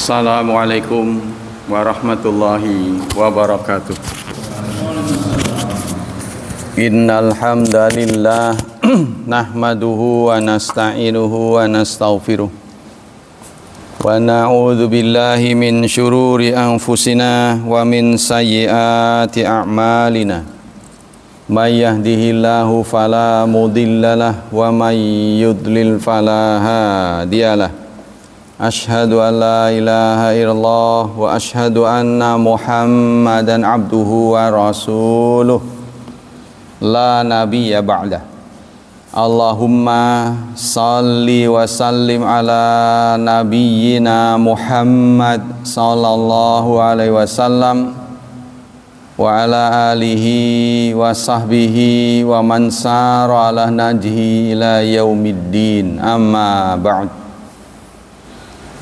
Assalamualaikum warahmatullahi wabarakatuh. Innal hamdalillah nahmaduhu wa nasta'inuhu wa nastaghfiruh wa na'udzu billahi min syururi anfusina wa min sayyiati a'malina. May yahdihillahu fala mudhillalah wa may yudlil fala hadiyalah. Ashhadu an la ilaha illallah wa ashhadu anna Muhammadan abduhu wa rasuluh la nabiyya ba'dah. Allahumma salli wa sallim ala nabiyyina Muhammad sallallahu alaihi wasallam wa ala alihi wa sahbihi wa man sara ala najhi ila yaumiddin, amma ba'd.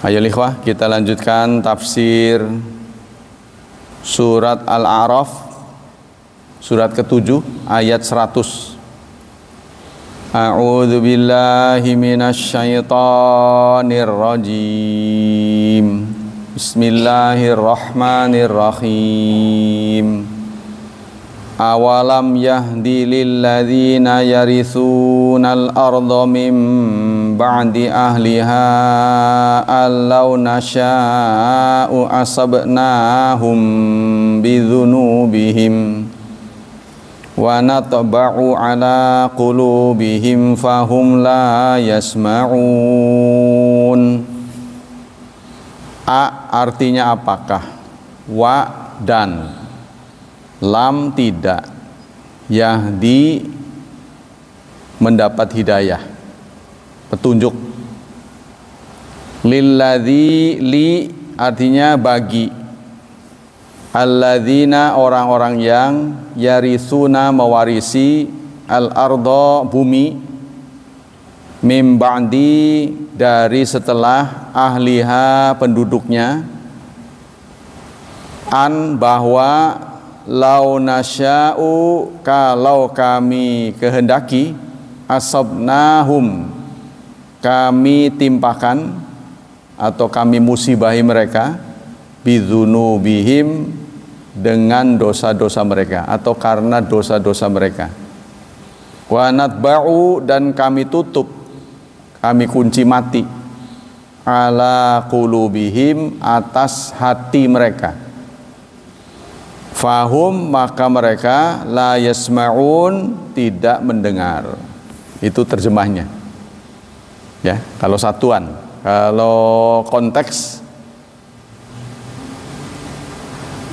Ayo ikhwah, kita lanjutkan tafsir surat Al-A'raf, surat ke-7 ayat 100. A'udzu billahi minasy syaithanir rajim. Bismillahirrahmanirrahim. Awalam yahdi lilladzina yaritsunal arda min ba'di ahliha allau nasha'u asabnahum bidzunubihim wa natba'u ala qulubihim fahum la yasma'un. A artinya apakah, wa dan, lam tidak, yahdi mendapat hidayah, petunjuk. Lilladzi, li artinya bagi, alladzina orang-orang yang yarisuna mewarisi, al-ardo bumi, mim ba'di dari setelah ahliha penduduknya, an bahwa lau nasya'u kalau kami kehendaki, asabnahum kami timpakan atau kami musibahi mereka, bidzunubihim dengan dosa-dosa mereka atau karena dosa-dosa mereka, wa natba'u dan kami tutup, kami kunci mati, ala qulubihim atas hati mereka, fahum maka mereka la yasma'un tidak mendengar. Itu terjemahnya ya, kalau satuan. Kalau konteks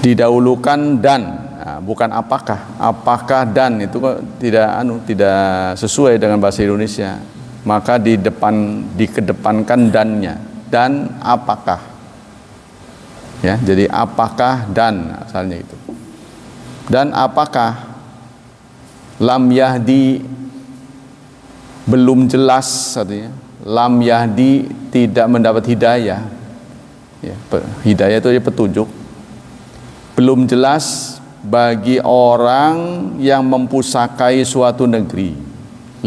didahulukan dan, nah, bukan apakah. Apakah dan itu kok tidak sesuai dengan bahasa Indonesia, maka dikedepankan dannya, dan apakah ya, jadi apakah dan asalnya itu. Dan apakah, lam yahdi belum jelas artinya, lam yahdi tidak mendapat hidayah ya, hidayah itu petunjuk, belum jelas bagi orang yang mempusakai suatu negeri,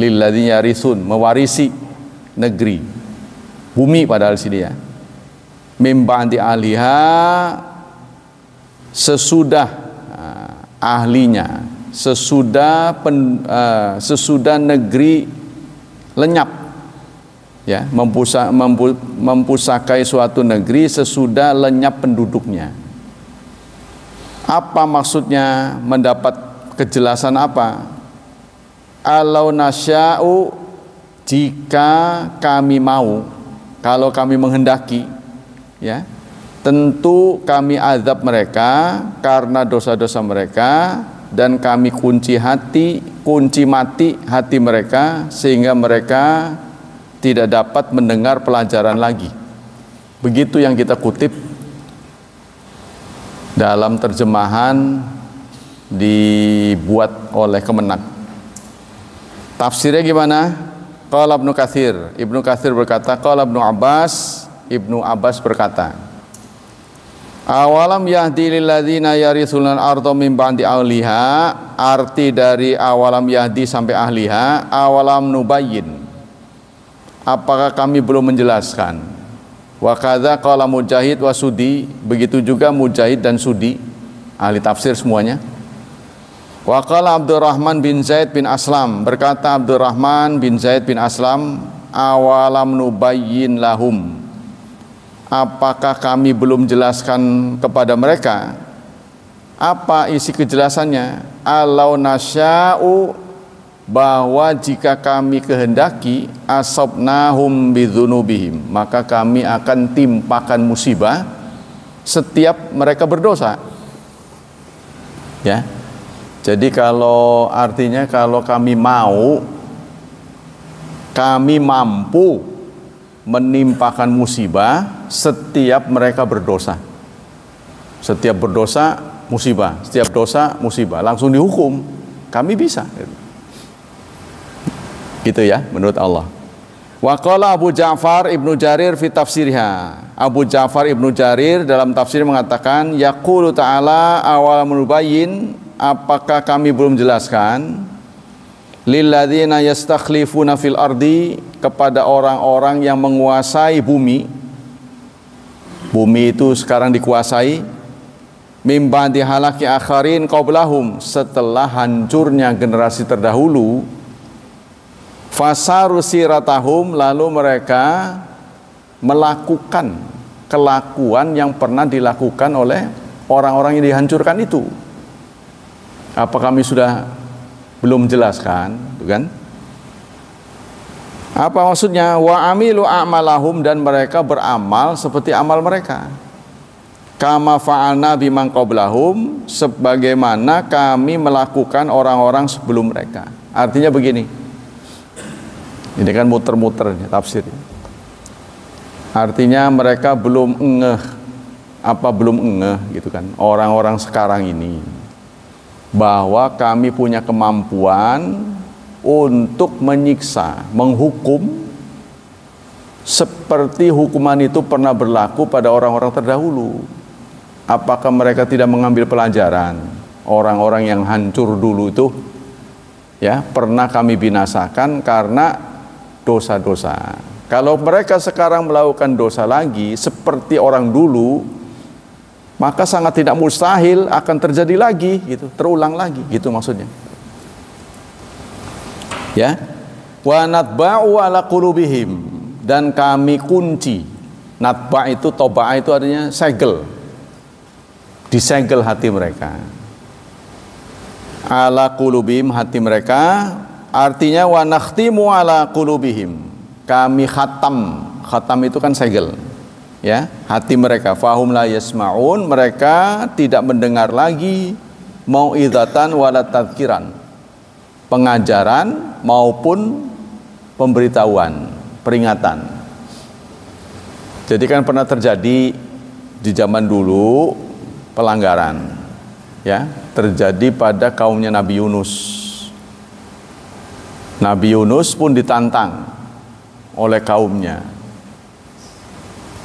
lilladzina yarithun mewarisi negeri, bumi padahal sini ya, mim ba'di ahliha sesudah ahlinya, sesudah negeri lenyap ya, mempusakai suatu negeri sesudah lenyap penduduknya. Apa maksudnya, mendapat kejelasan apa? Alau nasya'u jika kami mau, kalau kami menghendaki ya, tentu kami azab mereka karena dosa-dosa mereka, dan kami kunci mati hati mereka sehingga mereka tidak dapat mendengar pelajaran lagi. Begitu yang kita kutip dalam terjemahan dibuat oleh Kemenak. Tafsirnya gimana? Qala Ibnu Katsir, Ibnu Katsir berkata, qala Ibnu Abbas, Ibnu Abbas berkata, awalam yahdi lilladzina yarithunal arda min ba'di ahliha, arti dari awalam yahdi sampai ahliha, awalam nubayyin, apakah kami belum menjelaskan, Wa kadza qala Mujahid wa Sudi, begitu juga Mujahid dan Sudi, ahli tafsir semuanya. Wa qala Abdurrahman bin Zaid bin Aslam, berkata Abdurrahman bin Zaid bin Aslam, awalam nubayyin lahum, apakah kami belum jelaskan kepada mereka? Apa isi kejelasannya? Alau nasya'u, bahwa jika kami kehendaki, asabnahum bidzunubihim, maka kami akan timpakan musibah setiap mereka berdosa. Ya. Jadi kalau artinya kalau kami mau, kami mampu menimpakan musibah setiap mereka berdosa. Setiap berdosa musibah, setiap dosa musibah, langsung dihukum. Kami bisa. Gitu ya, menurut Allah. Wa qala Abu Ja'far Ibnu Jarir fi tafsirha. Abu Ja'far Ibnu Jarir dalam tafsir mengatakan, yaqulu ta'ala awal menubayyin, apakah kami belum jelaskan, lilladzina yastakhlifuna fil ardi, kepada orang-orang yang menguasai bumi. Bumi itu sekarang dikuasai, mim ba'di halaki akharin qablahum, setelah hancurnya generasi terdahulu. Fasaru siratahum, lalu mereka melakukan kelakuan yang pernah dilakukan oleh orang-orang yang dihancurkan itu. Apa kami sudah belum jelaskan, kan? Apa maksudnya? Wa amilu a'malahum, dan mereka beramal seperti amal mereka. Kama fa'alna biman qablahum, sebagaimana kami melakukan orang-orang sebelum mereka. Artinya begini. Ini kan muter-muter tafsir. Artinya mereka belum belum gitu kan, orang-orang sekarang ini, bahwa kami punya kemampuan untuk menyiksa, menghukum seperti hukuman itu pernah berlaku pada orang-orang terdahulu. Apakah mereka tidak mengambil pelajaran? Orang-orang yang hancur dulu itu, ya, pernah kami binasakan karena dosa-dosa. Kalau mereka sekarang melakukan dosa lagi seperti orang dulu, maka sangat tidak mustahil akan terjadi lagi, gitu, terulang lagi, gitu maksudnya. Ya, wa natba'u ala qulubihim, dan kami kunci. Natba' itu, toba' itu artinya segel, disegel hati mereka. Ala qulubihim, hati mereka. Artinya wa nakhtimu ala qulubihim, kami khatam. Khatam itu kan segel, ya, hati mereka. Fahum la yasma'un, mereka tidak mendengar lagi mau'izatan wala tadhkiran, pengajaran maupun pemberitahuan, peringatan. Jadi kan pernah terjadi di zaman dulu pelanggaran, ya, terjadi pada kaumnya Nabi Yunus. Nabi Yunus pun ditantang oleh kaumnya,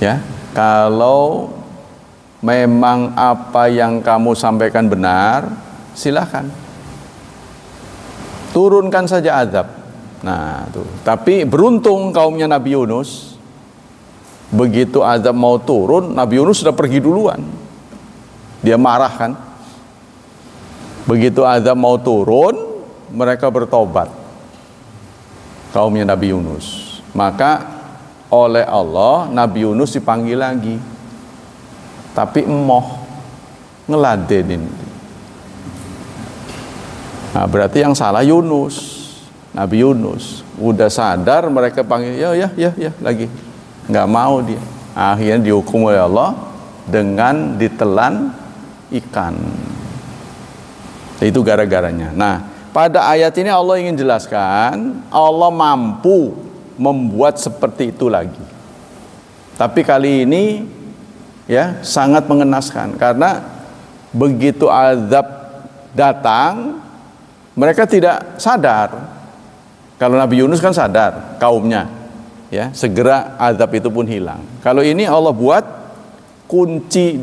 ya, kalau memang apa yang kamu sampaikan benar, silakan turunkan saja azab. Nah, tuh. Tapi beruntung kaumnya Nabi Yunus, begitu azab mau turun, Nabi Yunus sudah pergi duluan. Dia marah kan. Begitu azab mau turun, mereka bertobat, kaumnya Nabi Yunus. Maka oleh Allah Nabi Yunus dipanggil lagi, tapi emoh, ngeladenin. Nah, berarti yang salah Yunus, Nabi Yunus. Udah sadar mereka panggil, ya lagi, nggak mau dia. Akhirnya dihukum oleh Allah dengan ditelan ikan. Itu gara-garanya. Nah, pada ayat ini Allah ingin jelaskan, Allah mampu membuat seperti itu lagi. Tapi kali ini, ya, sangat mengenaskan, karena begitu azab datang, mereka tidak sadar. Kalau Nabi Yunus kan sadar, kaumnya, ya, segera azab itu pun hilang. Kalau ini Allah buat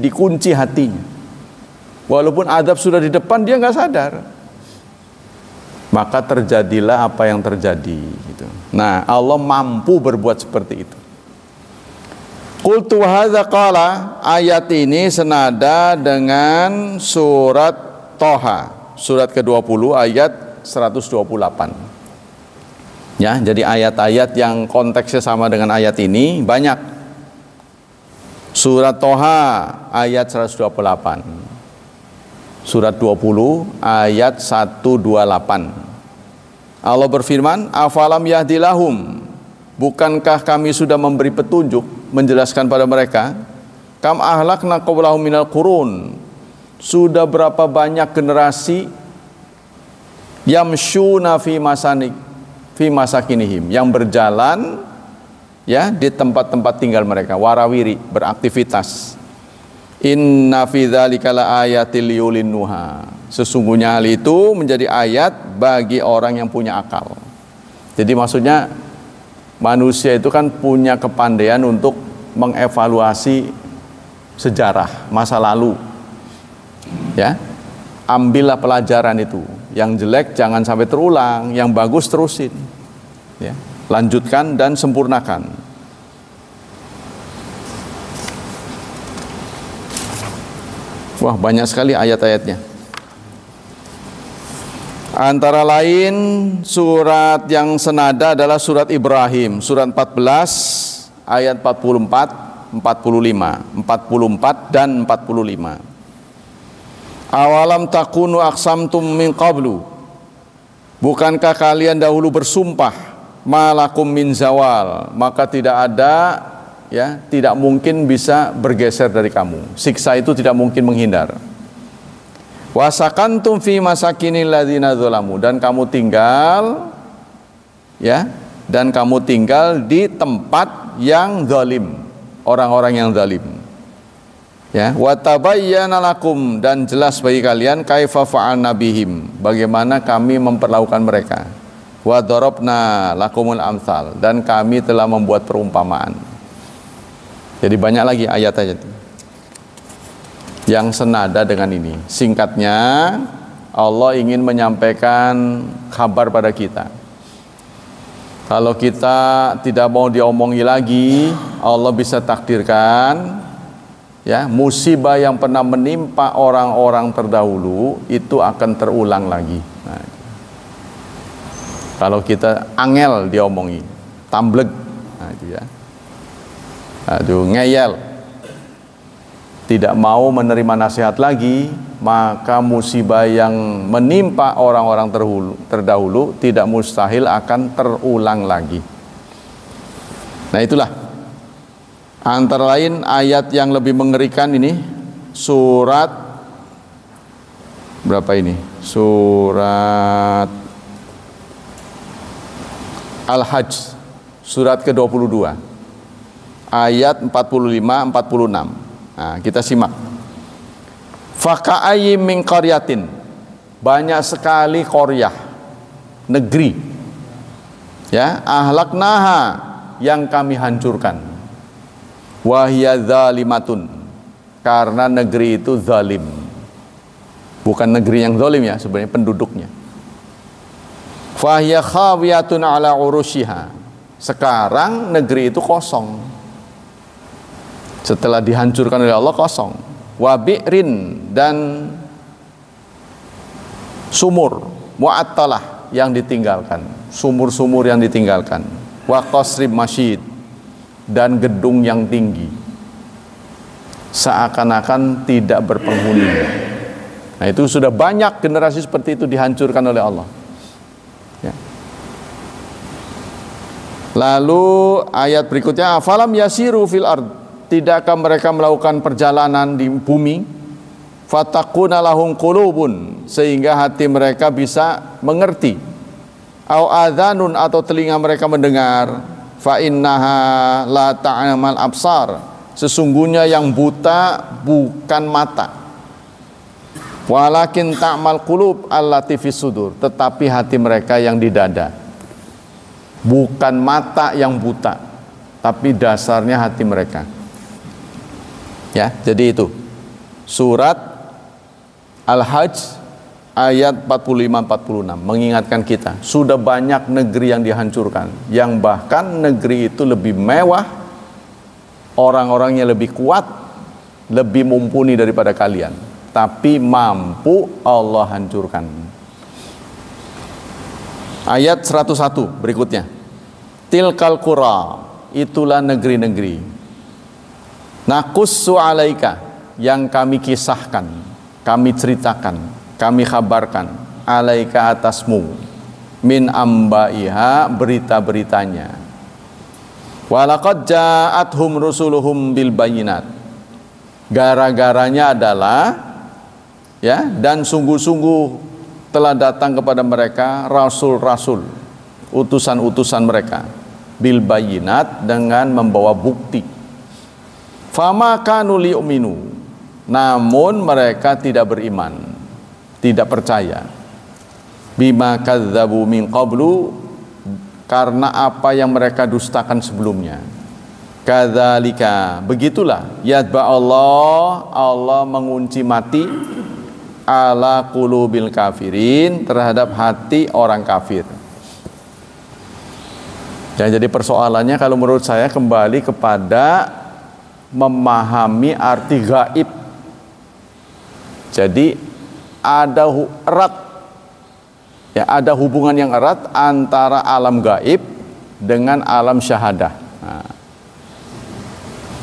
dikunci hatinya. Walaupun azab sudah di depan, dia nggak sadar. Maka terjadilah apa yang terjadi, gitu. Nah, Allah mampu berbuat seperti itu. Qultu hadza qala, ayat ini senada dengan surat Toha, surat ke-20 ayat 128. Ya, jadi ayat-ayat yang konteksnya sama dengan ayat ini banyak. Surat Toha ayat 128. Surat 20 ayat 128. Allah berfirman, afalam yahdilahum, bukankah kami sudah memberi petunjuk, menjelaskan pada mereka, kam ahlakna qablahum minal qurun, sudah berapa banyak generasi yamshuna fi masakinihim, yang berjalan ya di tempat-tempat tinggal mereka, warawiri, beraktivitas. Inna fi dzalika laayatil liulinnuha, sesungguhnya hal itu menjadi ayat bagi orang yang punya akal. Jadi maksudnya manusia itu kan punya kepandaian untuk mengevaluasi sejarah masa lalu. Ya, ambillah pelajaran itu. Yang jelek jangan sampai terulang, yang bagus terusin. Ya, lanjutkan dan sempurnakan. Wah, banyak sekali ayat-ayatnya. Antara lain surat yang senada adalah surat Ibrahim, surat 14 ayat 44, 45, 44 dan 45. Awalam takunu aqsamtum min qablu, bukankah kalian dahulu bersumpah, malakum min zawal, maka tidak ada, ya, tidak mungkin bisa bergeser dari kamu, siksa itu tidak mungkin menghindar. Wasakantum fi masakinil ladzina dzalamu, dan kamu tinggal, ya, dan kamu tinggal di tempat yang zalim, orang-orang yang zalim. Ya, wa tabayyana lakum, dan jelas bagi kalian kaifa fa'alna bihim, bagaimana kami memperlakukan mereka. Wa darabna lakumul amsal, dan kami telah membuat perumpamaan. Jadi banyak lagi ayat-ayat yang senada dengan ini. Singkatnya, Allah ingin menyampaikan kabar pada kita. Kalau kita tidak mau diomongi lagi, Allah bisa takdirkan, ya, musibah yang pernah menimpa orang-orang terdahulu itu akan terulang lagi. Nah, kalau kita angel diomongi, tambleg, nah itu ya, aduh, ngeyel, tidak mau menerima nasihat lagi, maka musibah yang menimpa orang-orang terdahulu tidak mustahil akan terulang lagi. Nah, itulah antara lain ayat yang lebih mengerikan ini, surat berapa ini? Surat Al-Hajj, surat ke-22 ayat 45-46. Nah, kita simak. Faka'ayyin min qaryatin, banyak sekali qaryah, negeri, ya, ahlaknaha, yang kami hancurkan, wahya zalimatun, karena negeri itu zalim. Bukan negeri yang zalim, ya, sebenarnya penduduknya. Fahya khawiyatun ala urushiha, sekarang negeri itu kosong. Setelah dihancurkan oleh Allah, kosong. Wabi'rin, dan sumur, mu'attalah, yang ditinggalkan, sumur-sumur yang ditinggalkan. Wa qasrib masyid, dan gedung yang tinggi, seakan-akan tidak berpenghuni. Nah, itu sudah banyak generasi seperti itu dihancurkan oleh Allah. Ya. Lalu ayat berikutnya, afalam yasiru fil ard, tidakkah mereka melakukan perjalanan di bumi, fatakuna lahum qulubun, sehingga hati mereka bisa mengerti, au adzanun, atau telinga mereka mendengar, fa innaha la ta'amal absar, sesungguhnya yang buta bukan mata, walakin ta'mal qulub allati fis sudur, tetapi hati mereka yang di dada. Bukan mata yang buta, tapi dasarnya hati mereka. Ya, jadi itu surat Al-Hajj ayat 45-46 mengingatkan kita, sudah banyak negeri yang dihancurkan, yang bahkan negeri itu lebih mewah, orang-orangnya lebih kuat, lebih mumpuni daripada kalian, tapi mampu Allah hancurkan. Ayat 101 berikutnya. Tilkal qura, itulah negeri-negeri. Naqussu alaika, yang kami kisahkan, kami ceritakan, kami kabarkan, alaika atasmu, min ambaiha, berita-beritanya. Walaqad ja'athum rusuluhum bil bayinat. Gara-garanya adalah ya, dan sungguh-sungguh telah datang kepada mereka rasul-rasul, utusan-utusan mereka, bil bayinat, dengan membawa bukti. Fama kanu li'minu, namun mereka tidak beriman, tidak percaya. Bima kadzabu min qablu, karena apa yang mereka dustakan sebelumnya. Kadzalika, begitulah yatba Allah mengunci mati ala qulubil kafirin, terhadap hati orang kafir. Jadi persoalannya kalau menurut saya kembali kepada memahami arti gaib. Jadi ada erat, ya, ada hubungan yang erat antara alam gaib dengan alam syahadah. Nah,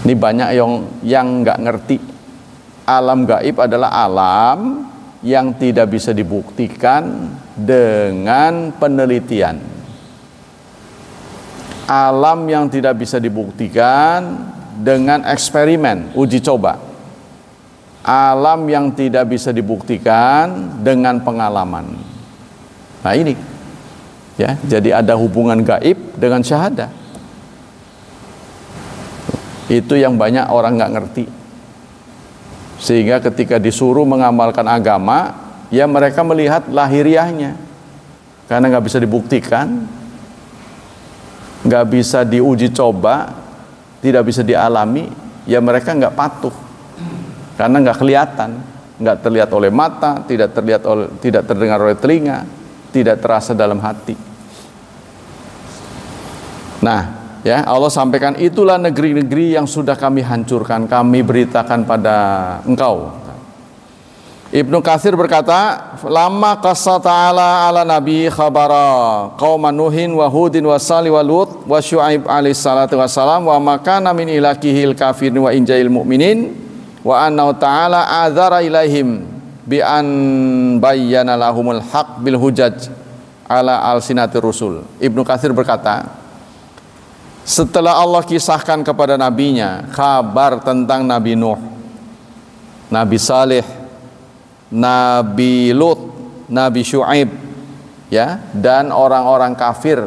ini banyak yang nggak ngerti. Alam gaib adalah alam yang tidak bisa dibuktikan dengan penelitian. Alam yang tidak bisa dibuktikan dengan eksperimen, uji coba. Alam yang tidak bisa dibuktikan dengan pengalaman. Nah ini, ya, jadi ada hubungan gaib dengan syahadah. Itu yang banyak orang nggak ngerti. Sehingga ketika disuruh mengamalkan agama, ya mereka melihat lahiriahnya, karena nggak bisa dibuktikan, nggak bisa diuji coba, tidak bisa dialami, ya mereka nggak patuh, karena nggak kelihatan, nggak terlihat oleh mata, tidak terdengar oleh telinga, tidak terasa dalam hati. Nah, ya, Allah sampaikan, itulah negeri-negeri yang sudah kami hancurkan, kami beritakan pada engkau. Ibnu Katsir berkata, lama qassa ta'ala ala nabi khabara qauman nuhin wa hudin wa salih wa lut wa syu'aib alaihi salatu wassalam wa makana min ilakihil kafirin wa injail mu'minin wa annahu ta'ala adzara ilaihim bi an bayyana lahumul haq bil hujaj ala alsinati rusul. Ibnu Katsir berkata, setelah Allah kisahkan kepada nabinya kabar tentang Nabi Nuh, Nabi Saleh, Nabi Lut, Nabi Syu'aib, ya, dan orang-orang kafir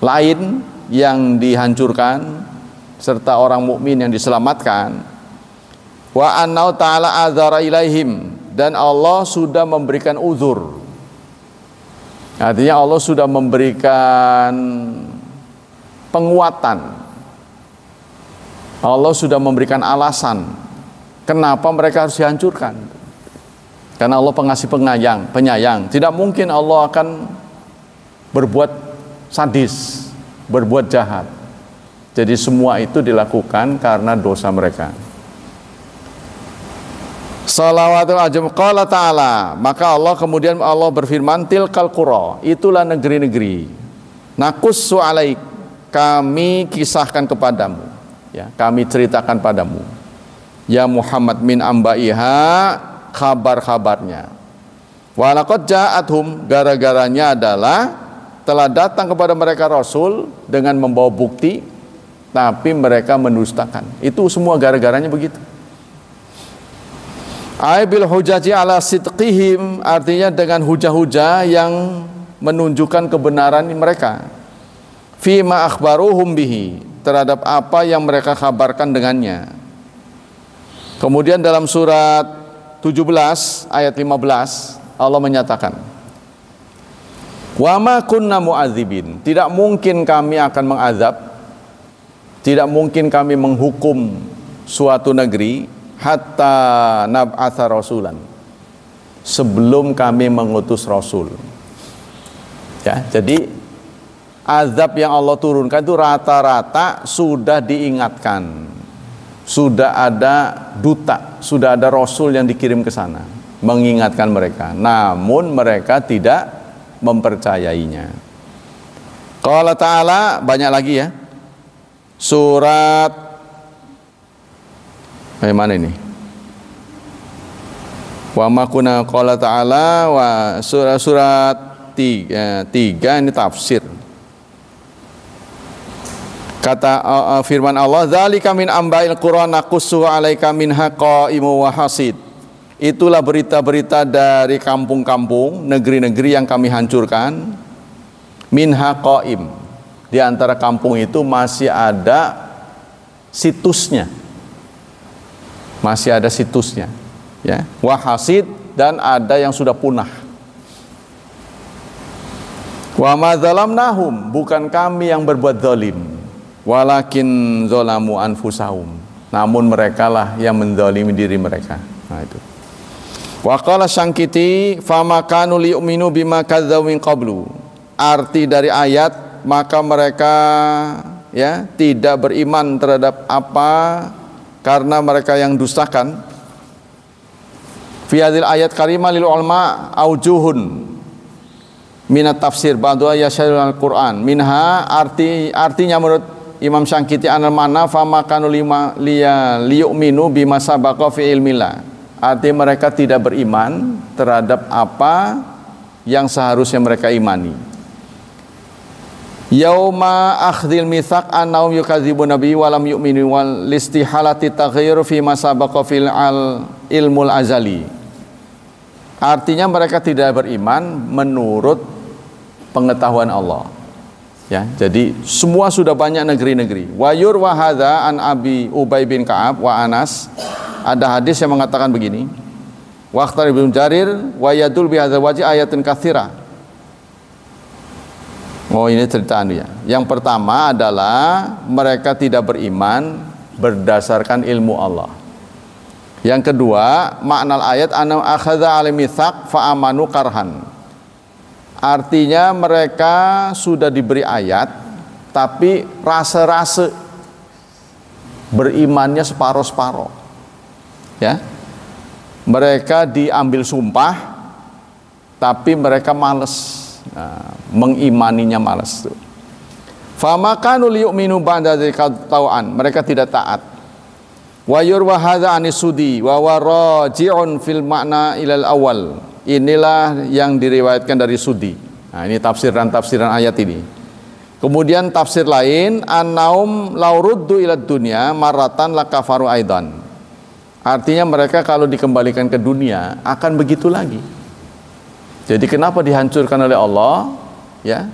lain yang dihancurkan serta orang mukmin yang diselamatkan. Wa annau ta'ala adzara ilaihim, dan Allah sudah memberikan uzur. Artinya Allah sudah memberikan penguatan. Allah sudah memberikan alasan kenapa mereka harus dihancurkan. Karena Allah pengasih penyayang. Tidak mungkin Allah akan berbuat sadis, berbuat jahat. Jadi semua itu dilakukan karena dosa mereka. Salawatul ajam qala ta'ala, maka Allah kemudian Allah berfirman, tilkal qura, itulah negeri-negeri. Naqussu alaik, kami kisahkan kepadamu, ya, kami ceritakan padamu, ya Muhammad, min ambaiha, kabar-kabarnya. Walaqad ja'athum, gara-garanya adalah telah datang kepada mereka rasul dengan membawa bukti, tapi mereka mendustakan. Itu semua gara-garanya begitu. Aibil hujaji ala sidqihim, artinya dengan hujah-hujah yang menunjukkan kebenaran mereka. Fima akhbaruhum bihi, terhadap apa yang mereka kabarkan dengannya. Kemudian dalam surat 17 ayat 15 Allah menyatakan, wa ma kunna mu'adzibin, tidak mungkin kami akan mengazab, tidak mungkin kami menghukum suatu negeri hatta nab'atha rasulan, sebelum kami mengutus rasul. Ya, jadi azab yang Allah turunkan itu rata-rata sudah diingatkan. Sudah ada duta, sudah ada rasul yang dikirim ke sana mengingatkan mereka. Namun mereka tidak mempercayainya. Qala ta'ala, banyak lagi ya. Surat mana ini? Wa ma kunna qala ta'ala wa surat 3 ini tafsir. Kata firman Allah, "Dzalika min amba'il Qur'an naqussu 'alaika minha qa'imun wa hasid." Itulah berita-berita dari kampung-kampung, negeri-negeri yang kami hancurkan. Minha qa'im. Di antara kampung itu masih ada situsnya. Masih ada situsnya, ya. Wa hasid, dan ada yang sudah punah. Wa ma zalamnahum, bukan kami yang berbuat zalim. Walakin zolamu anfusahum, namun merekalah yang menzalimi diri mereka. Nah itu. Wa qala Syangkiti, fama kanu liyu'minu bima kadzdzabu min qablu. Arti dari ayat, maka mereka ya tidak beriman terhadap apa karena mereka yang dustakan. Fi hadhil ayat karimah lil ulama aujuhun minat tafsir ba'du ayatul Al-Qur'an. Minha artinya menurut Imam Syangkiti anal mana fama kanu liyu'minu bima sabaqa fi ilmillah. Artinya mereka tidak beriman terhadap apa yang seharusnya mereka imani. Yauma akhdhil mitsaq annahum yukadzibun nabi wa lam yu'minu wal istihalati taghayyur fi ma sabaqa fil ilmul azali. Artinya mereka tidak beriman menurut pengetahuan Allah. Ya, jadi semua sudah banyak negeri-negeri. Wa yurwa hadza an Abi Ubay bin Ka'ab wa Anas. Ada hadis yang mengatakan begini. Wa akhtar Ibnu Jarir wa yadul bi hadzal wajhi ayatin katsira. Oh, ini cerita ya. Yang pertama adalah mereka tidak beriman berdasarkan ilmu Allah. Yang kedua, makna ayat anam akhadha al mitsaq fa amanu karhan. Artinya mereka sudah diberi ayat, tapi rasa-rasa berimannya separuh-separuh. Ya, mereka diambil sumpah, tapi mereka malas, mengimaninya malas. Fama kanu liyu'minu ba'da dzalika tau'an, mereka tidak taat. Wa yurwa hadza anisudi wa waraji'un fil makna ilal awal. Inilah yang diriwayatkan dari Sudi. Nah, ini tafsiran ayat ini. Kemudian tafsir lain, annaum lauruddu ilad dunya maratan lakafaru aidan. Artinya mereka kalau dikembalikan ke dunia akan begitu lagi. Jadi kenapa dihancurkan oleh Allah? Ya,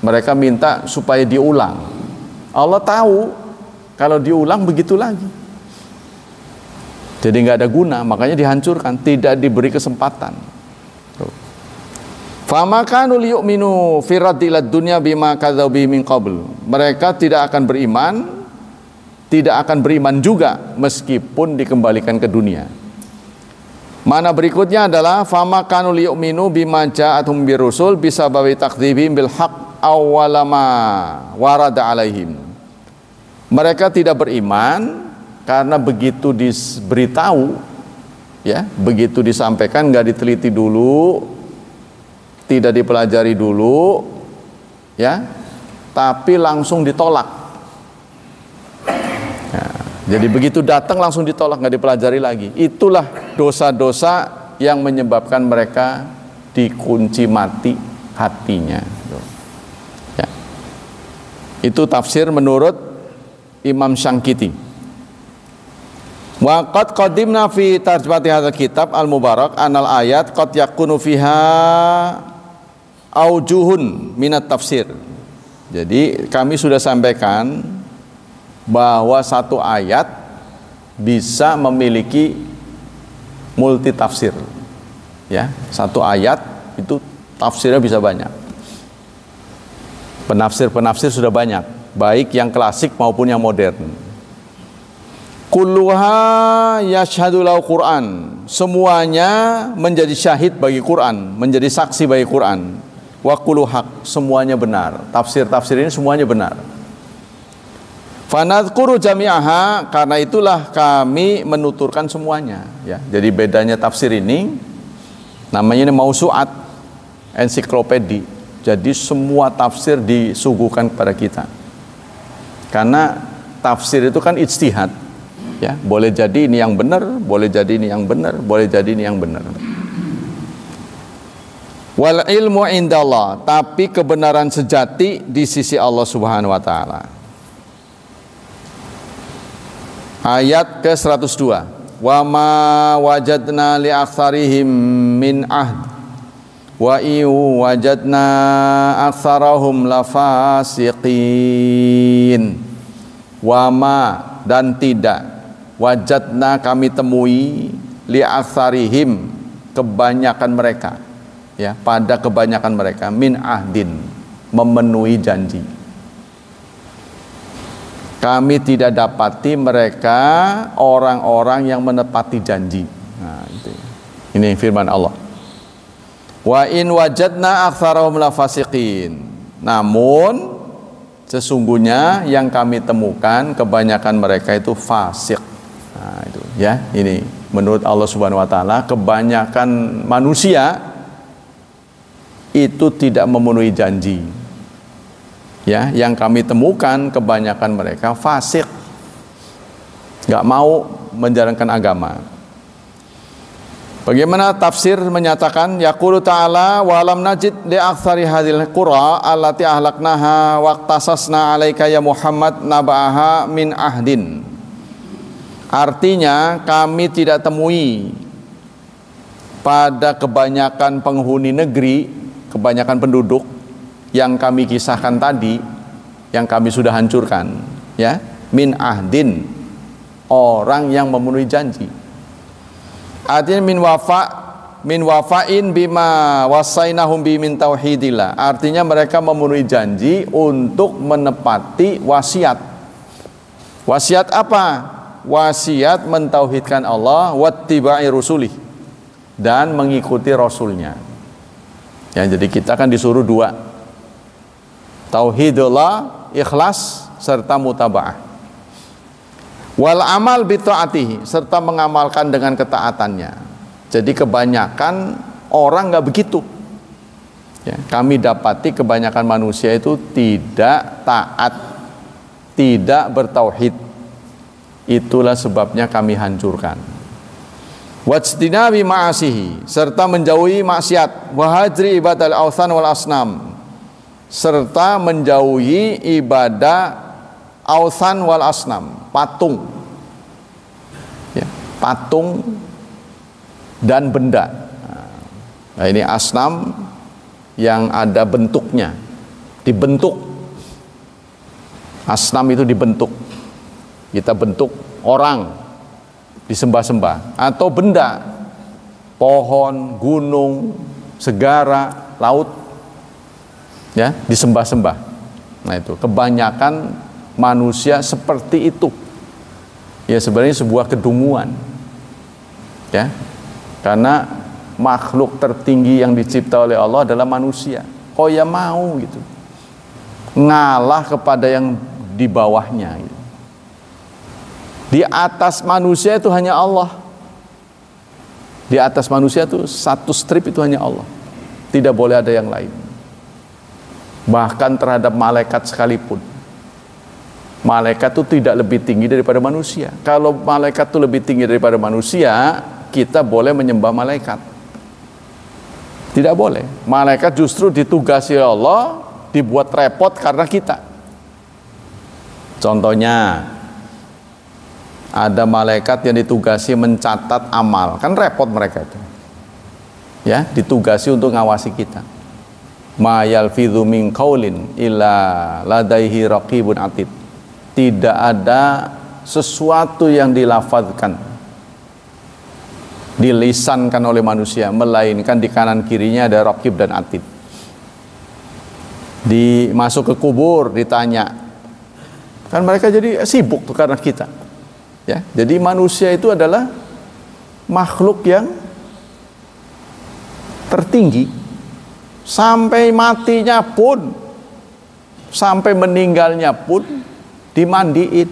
mereka minta supaya diulang. Allah tahu kalau diulang begitu lagi. Jadi nggak ada guna, makanya dihancurkan, tidak diberi kesempatan. Fama kanu liyu'minu fi raddilad dunya bima kadzabu min qabl. Mereka tidak akan beriman juga meskipun dikembalikan ke dunia. Mana berikutnya adalah fama kanu liyu'minu bima ja'athum birusul bisababi takdzibihim bil haqq awwalama warada alaihim. Mereka tidak beriman karena begitu diberitahu, ya, begitu disampaikan nggak diteliti dulu, tidak dipelajari dulu, ya, tapi langsung ditolak. Ya, jadi begitu datang langsung ditolak, nggak dipelajari lagi. Itulah dosa-dosa yang menyebabkan mereka dikunci mati hatinya. Ya. Itu tafsir menurut Imam Syangkiti. Wa qad qadimna fi tarjumati hadzal kitab al-mubarak anal ayat qad yakunu fiha aujuhun minat tafsir. Jadi kami sudah sampaikan bahwa satu ayat bisa memiliki multi tafsir. Ya, satu ayat itu tafsirnya bisa banyak. Penafsir-penafsir sudah banyak, baik yang klasik maupun yang modern. Kulluha yashhadu lahu Qur'an. Semuanya menjadi syahid bagi Quran, menjadi saksi bagi Quran. wa kullu haq, semuanya benar. Tafsir-tafsir ini semuanya benar. Fanadhkuru jami'aha, karena itulah kami menuturkan semuanya, ya. Jadi bedanya tafsir ini namanya ini mausu'at, ensiklopedi. Jadi semua tafsir disuguhkan kepada kita. Karena tafsir itu kan ijtihad, ya. Boleh jadi ini yang benar, boleh jadi ini yang benar, boleh jadi ini yang benar. Wal ilmu indallah, tapi kebenaran sejati di sisi Allah Subhanahu wa taala. Ayat ke-102. Wa ma wajadna li aktsarihim min ahd wa iu wajadna aktsarahum lafasiqin. Wa ma, dan tidak, wajadna kami temui, li aktsarihim, kebanyakan mereka, ya, pada kebanyakan mereka, min ahdin, memenuhi janji. Kami tidak dapati mereka orang-orang yang menepati janji. Nah, itu. Ini firman Allah. Wa in wajadna aktsarahum lafasiqin. Namun sesungguhnya yang kami temukan kebanyakan mereka itu fasik. Nah, itu, ya. Ini menurut Allah Subhanahu wa taala, kebanyakan manusia itu tidak memenuhi janji. Ya, yang kami temukan kebanyakan mereka fasik, nggak mau menjalankan agama. Bagaimana tafsir menyatakan, yaqulu ta'ala wa lam najid li aktsari hadhil qura allati ahlaknaha waqtasasna 'alaika ya Muhammad naba'aha min ahdin. Artinya kami tidak temui pada kebanyakan penghuni negeri, kebanyakan penduduk yang kami kisahkan tadi, yang kami sudah hancurkan, ya, min ahdin, orang yang memenuhi janji. Artinya min wafa'in bima wasainahum bi min tauhidillah. Artinya mereka memenuhi janji untuk menepati wasiat. Wasiat apa? Wasiat mentauhidkan Allah, wattiba'i rusulih, dan mengikuti rasulnya. Ya, jadi kita kan disuruh dua, tauhidullah, ikhlas, serta mutaba'ah. Wal amal bi ta'atihi, serta mengamalkan dengan ketaatannya. Jadi kebanyakan orang nggak begitu. Ya, kami dapati kebanyakan manusia itu tidak taat, tidak bertauhid. Itulah sebabnya kami hancurkan. Wajtinabi ma'asihi, serta menjauhi maksiat. Wahajri ibadal awthan wal asnam, serta menjauhi ibadah awthan wal asnam, patung, ya, patung dan benda. Nah, ini asnam yang ada bentuknya, dibentuk. Asnam itu dibentuk, kita bentuk orang, disembah-sembah, atau benda, pohon, gunung, segara, laut, ya, disembah-sembah. Nah, itu kebanyakan manusia seperti itu. Ya, sebenarnya sebuah kedunguan, ya, karena makhluk tertinggi yang dicipta oleh Allah adalah manusia. Kok ya mau gitu ngalah kepada yang di bawahnya gitu. Di atas manusia itu hanya Allah. Di atas manusia itu satu strip itu hanya Allah, tidak boleh ada yang lain. Bahkan terhadap malaikat sekalipun, malaikat itu tidak lebih tinggi daripada manusia. Kalau malaikat itu lebih tinggi daripada manusia, kita boleh menyembah malaikat? Tidak boleh. Malaikat justru ditugasi Allah, dibuat repot karena kita. Contohnya, ada malaikat yang ditugasi mencatat amal, kan repot mereka itu, ya, ditugasi untuk ngawasi kita. Ma yalfidhu min qaulin illa ladaihi raqibun atid. Tidak ada sesuatu yang dilafazkan, dilisankan oleh manusia, melainkan di kanan kirinya ada raqib dan atid. Masuk ke kubur ditanya, kan mereka jadi sibuk tuh karena kita. Ya, jadi manusia itu adalah makhluk yang tertinggi, sampai matinya pun, sampai meninggalnya pun dimandiin,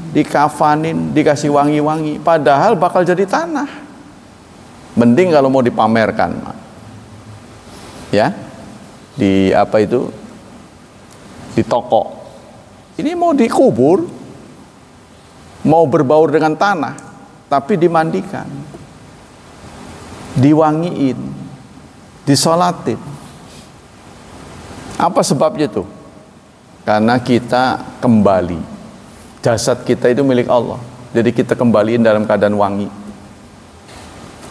dikafanin, dikasih wangi-wangi, padahal bakal jadi tanah. Mending kalau mau dipamerkan, ya, di apa itu, di toko. Ini mau dikubur, mau berbaur dengan tanah, tapi dimandikan, diwangiin, disolatin. Apa sebabnya tuh? Karena kita kembali, jasad kita itu milik Allah, jadi kita kembaliin dalam keadaan wangi.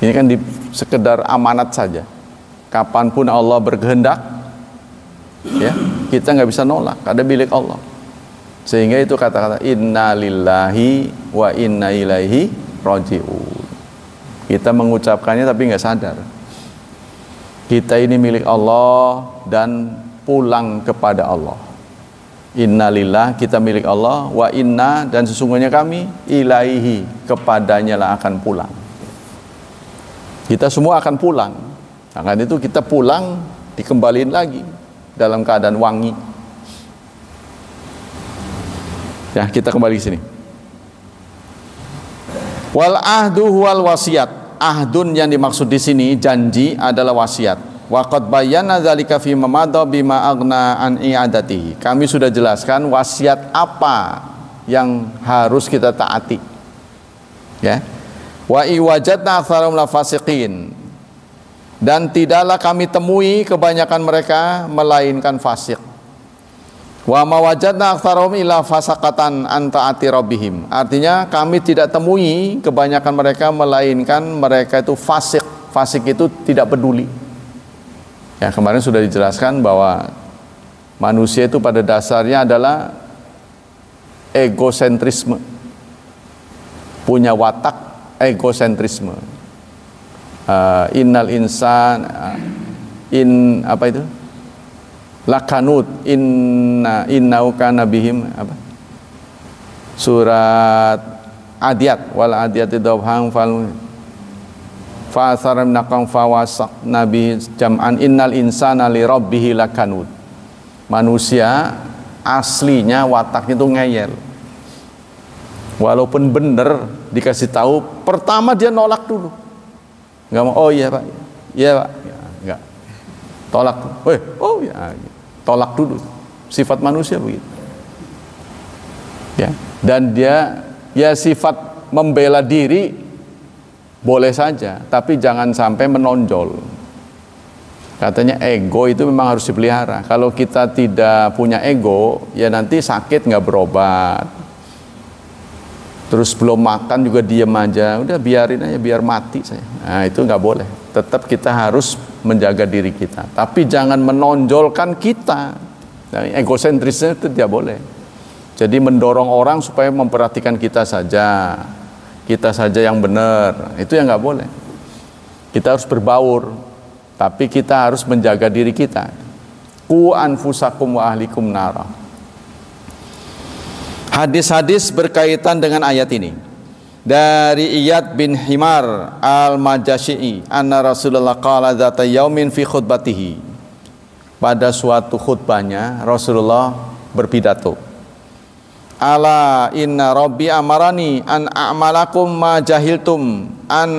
Ini kan sekedar amanat saja. Kapanpun Allah berkehendak, ya, kita nggak bisa nolak, ada milik Allah. Sehingga itu kata-kata inna lillahi wa inna ilaihi raji'un. Kita mengucapkannya tapi nggak sadar. Kita ini milik Allah dan pulang kepada Allah. Innalillah, kita milik Allah, wa inna, dan sesungguhnya kami ilaihi, kepadanya lah akan pulang. Kita semua akan pulang. Akan itu kita pulang, dikembaliin lagi dalam keadaan wangi. Ya, kita kembali ke sini. Wal ahdu wal wasiat. Ahdun yang dimaksud di sini janji adalah wasiat. Wa qad bayyana dzalika fi ma madha bima aghna an i'adatihi. Kami sudah jelaskan wasiat apa yang harus kita taati. Ya. Wa iwajadna aktsarum la fasiqin. Dan tidaklah kami temui kebanyakan mereka melainkan fasik. Wa mawajadna aktsarum ila fasaqatan an taati rabbihim. Artinya kami tidak temui kebanyakan mereka melainkan mereka itu fasik. Fasik itu tidak peduli. Ya, kemarin sudah dijelaskan bahwa manusia itu pada dasarnya adalah egosentrisme. Punya watak egosentrisme. Innal insan apa itu? Lakanut innau kana bihim apa? Surat Adiyat, wal adiyati dhabhan fal fa'asaram naqam fawasak nabi jam'an innal insana li rabbih lakanut. Manusia aslinya wataknya itu ngeyel. Walaupun benar dikasih tahu, pertama dia nolak dulu. Enggak mau, oh iya Pak, iya Pak, ya, enggak, tolak, oh ya, tolak dulu. Sifat manusia begitu. Ya, dan dia ya sifat membela diri boleh saja, tapi jangan sampai menonjol. Katanya ego itu memang harus dipelihara. Kalau kita tidak punya ego, ya nanti sakit nggak berobat. Terus belum makan juga diem aja, udah biarin aja biar mati saya. Nah itu nggak boleh. Tetap kita harus menjaga diri kita, tapi jangan menonjolkan kita. Nah, egosentrisnya itu tidak boleh. Jadi mendorong orang supaya memperhatikan kita saja yang benar, itu yang nggak boleh. Kita harus berbaur, tapi kita harus menjaga diri kita. Qu anfusakum wa ahlikum nara. Hadis-hadis berkaitan dengan ayat ini. Dari Iyad bin Himar al-Majashi'i, anna Rasulullah qala dzata yaumin fi khutbatihi. Pada suatu khutbahnya Rasulullah berpidato. Ala inna rabbi amarani an a'malakum ma jahiltum an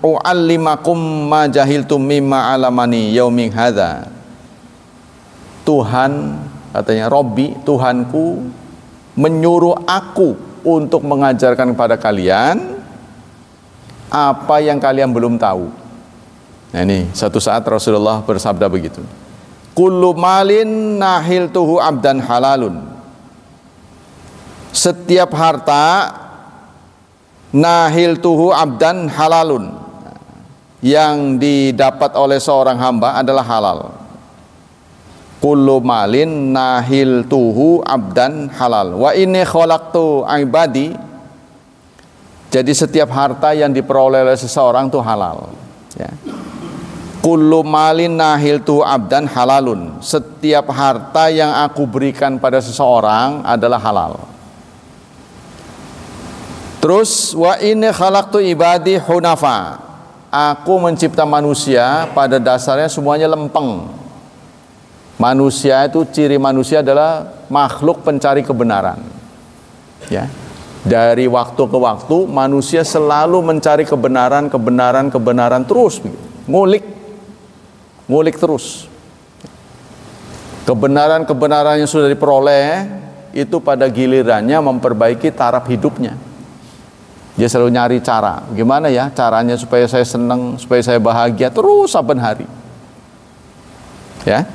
u'allimakum ma jahiltum mimma alamani yaumin hadza. Tuhan, katanya Rabbi, Tuhanku menyuruh aku untuk mengajarkan kepada kalian apa yang kalian belum tahu. Nah ini satu saat Rasulullah bersabda begitu. Kullu malin nahiltuhu abdan halalun. Setiap harta nahiltuhu abdan halalun, yang didapat oleh seorang hamba adalah halal. Kullu malin nahiltuhu abdan halal. Wa inni khalaqtu ibadi. Jadi setiap harta yang diperoleh oleh seseorang itu halal. Ya. Kullu malin nahiltuhu abdan halalun. Setiap harta yang aku berikan pada seseorang adalah halal. Terus wa inni khalaqtu ibadi hunafa. aku mencipta manusia pada dasarnya semuanya lempeng. Manusia itu, ciri manusia adalah makhluk pencari kebenaran. Ya. Dari waktu ke waktu manusia selalu mencari kebenaran terus, ngulik terus. Kebenaran yang sudah diperoleh itu pada gilirannya memperbaiki taraf hidupnya. Dia selalu nyari cara, gimana ya caranya supaya saya senang, supaya saya bahagia terus saben hari. Ya.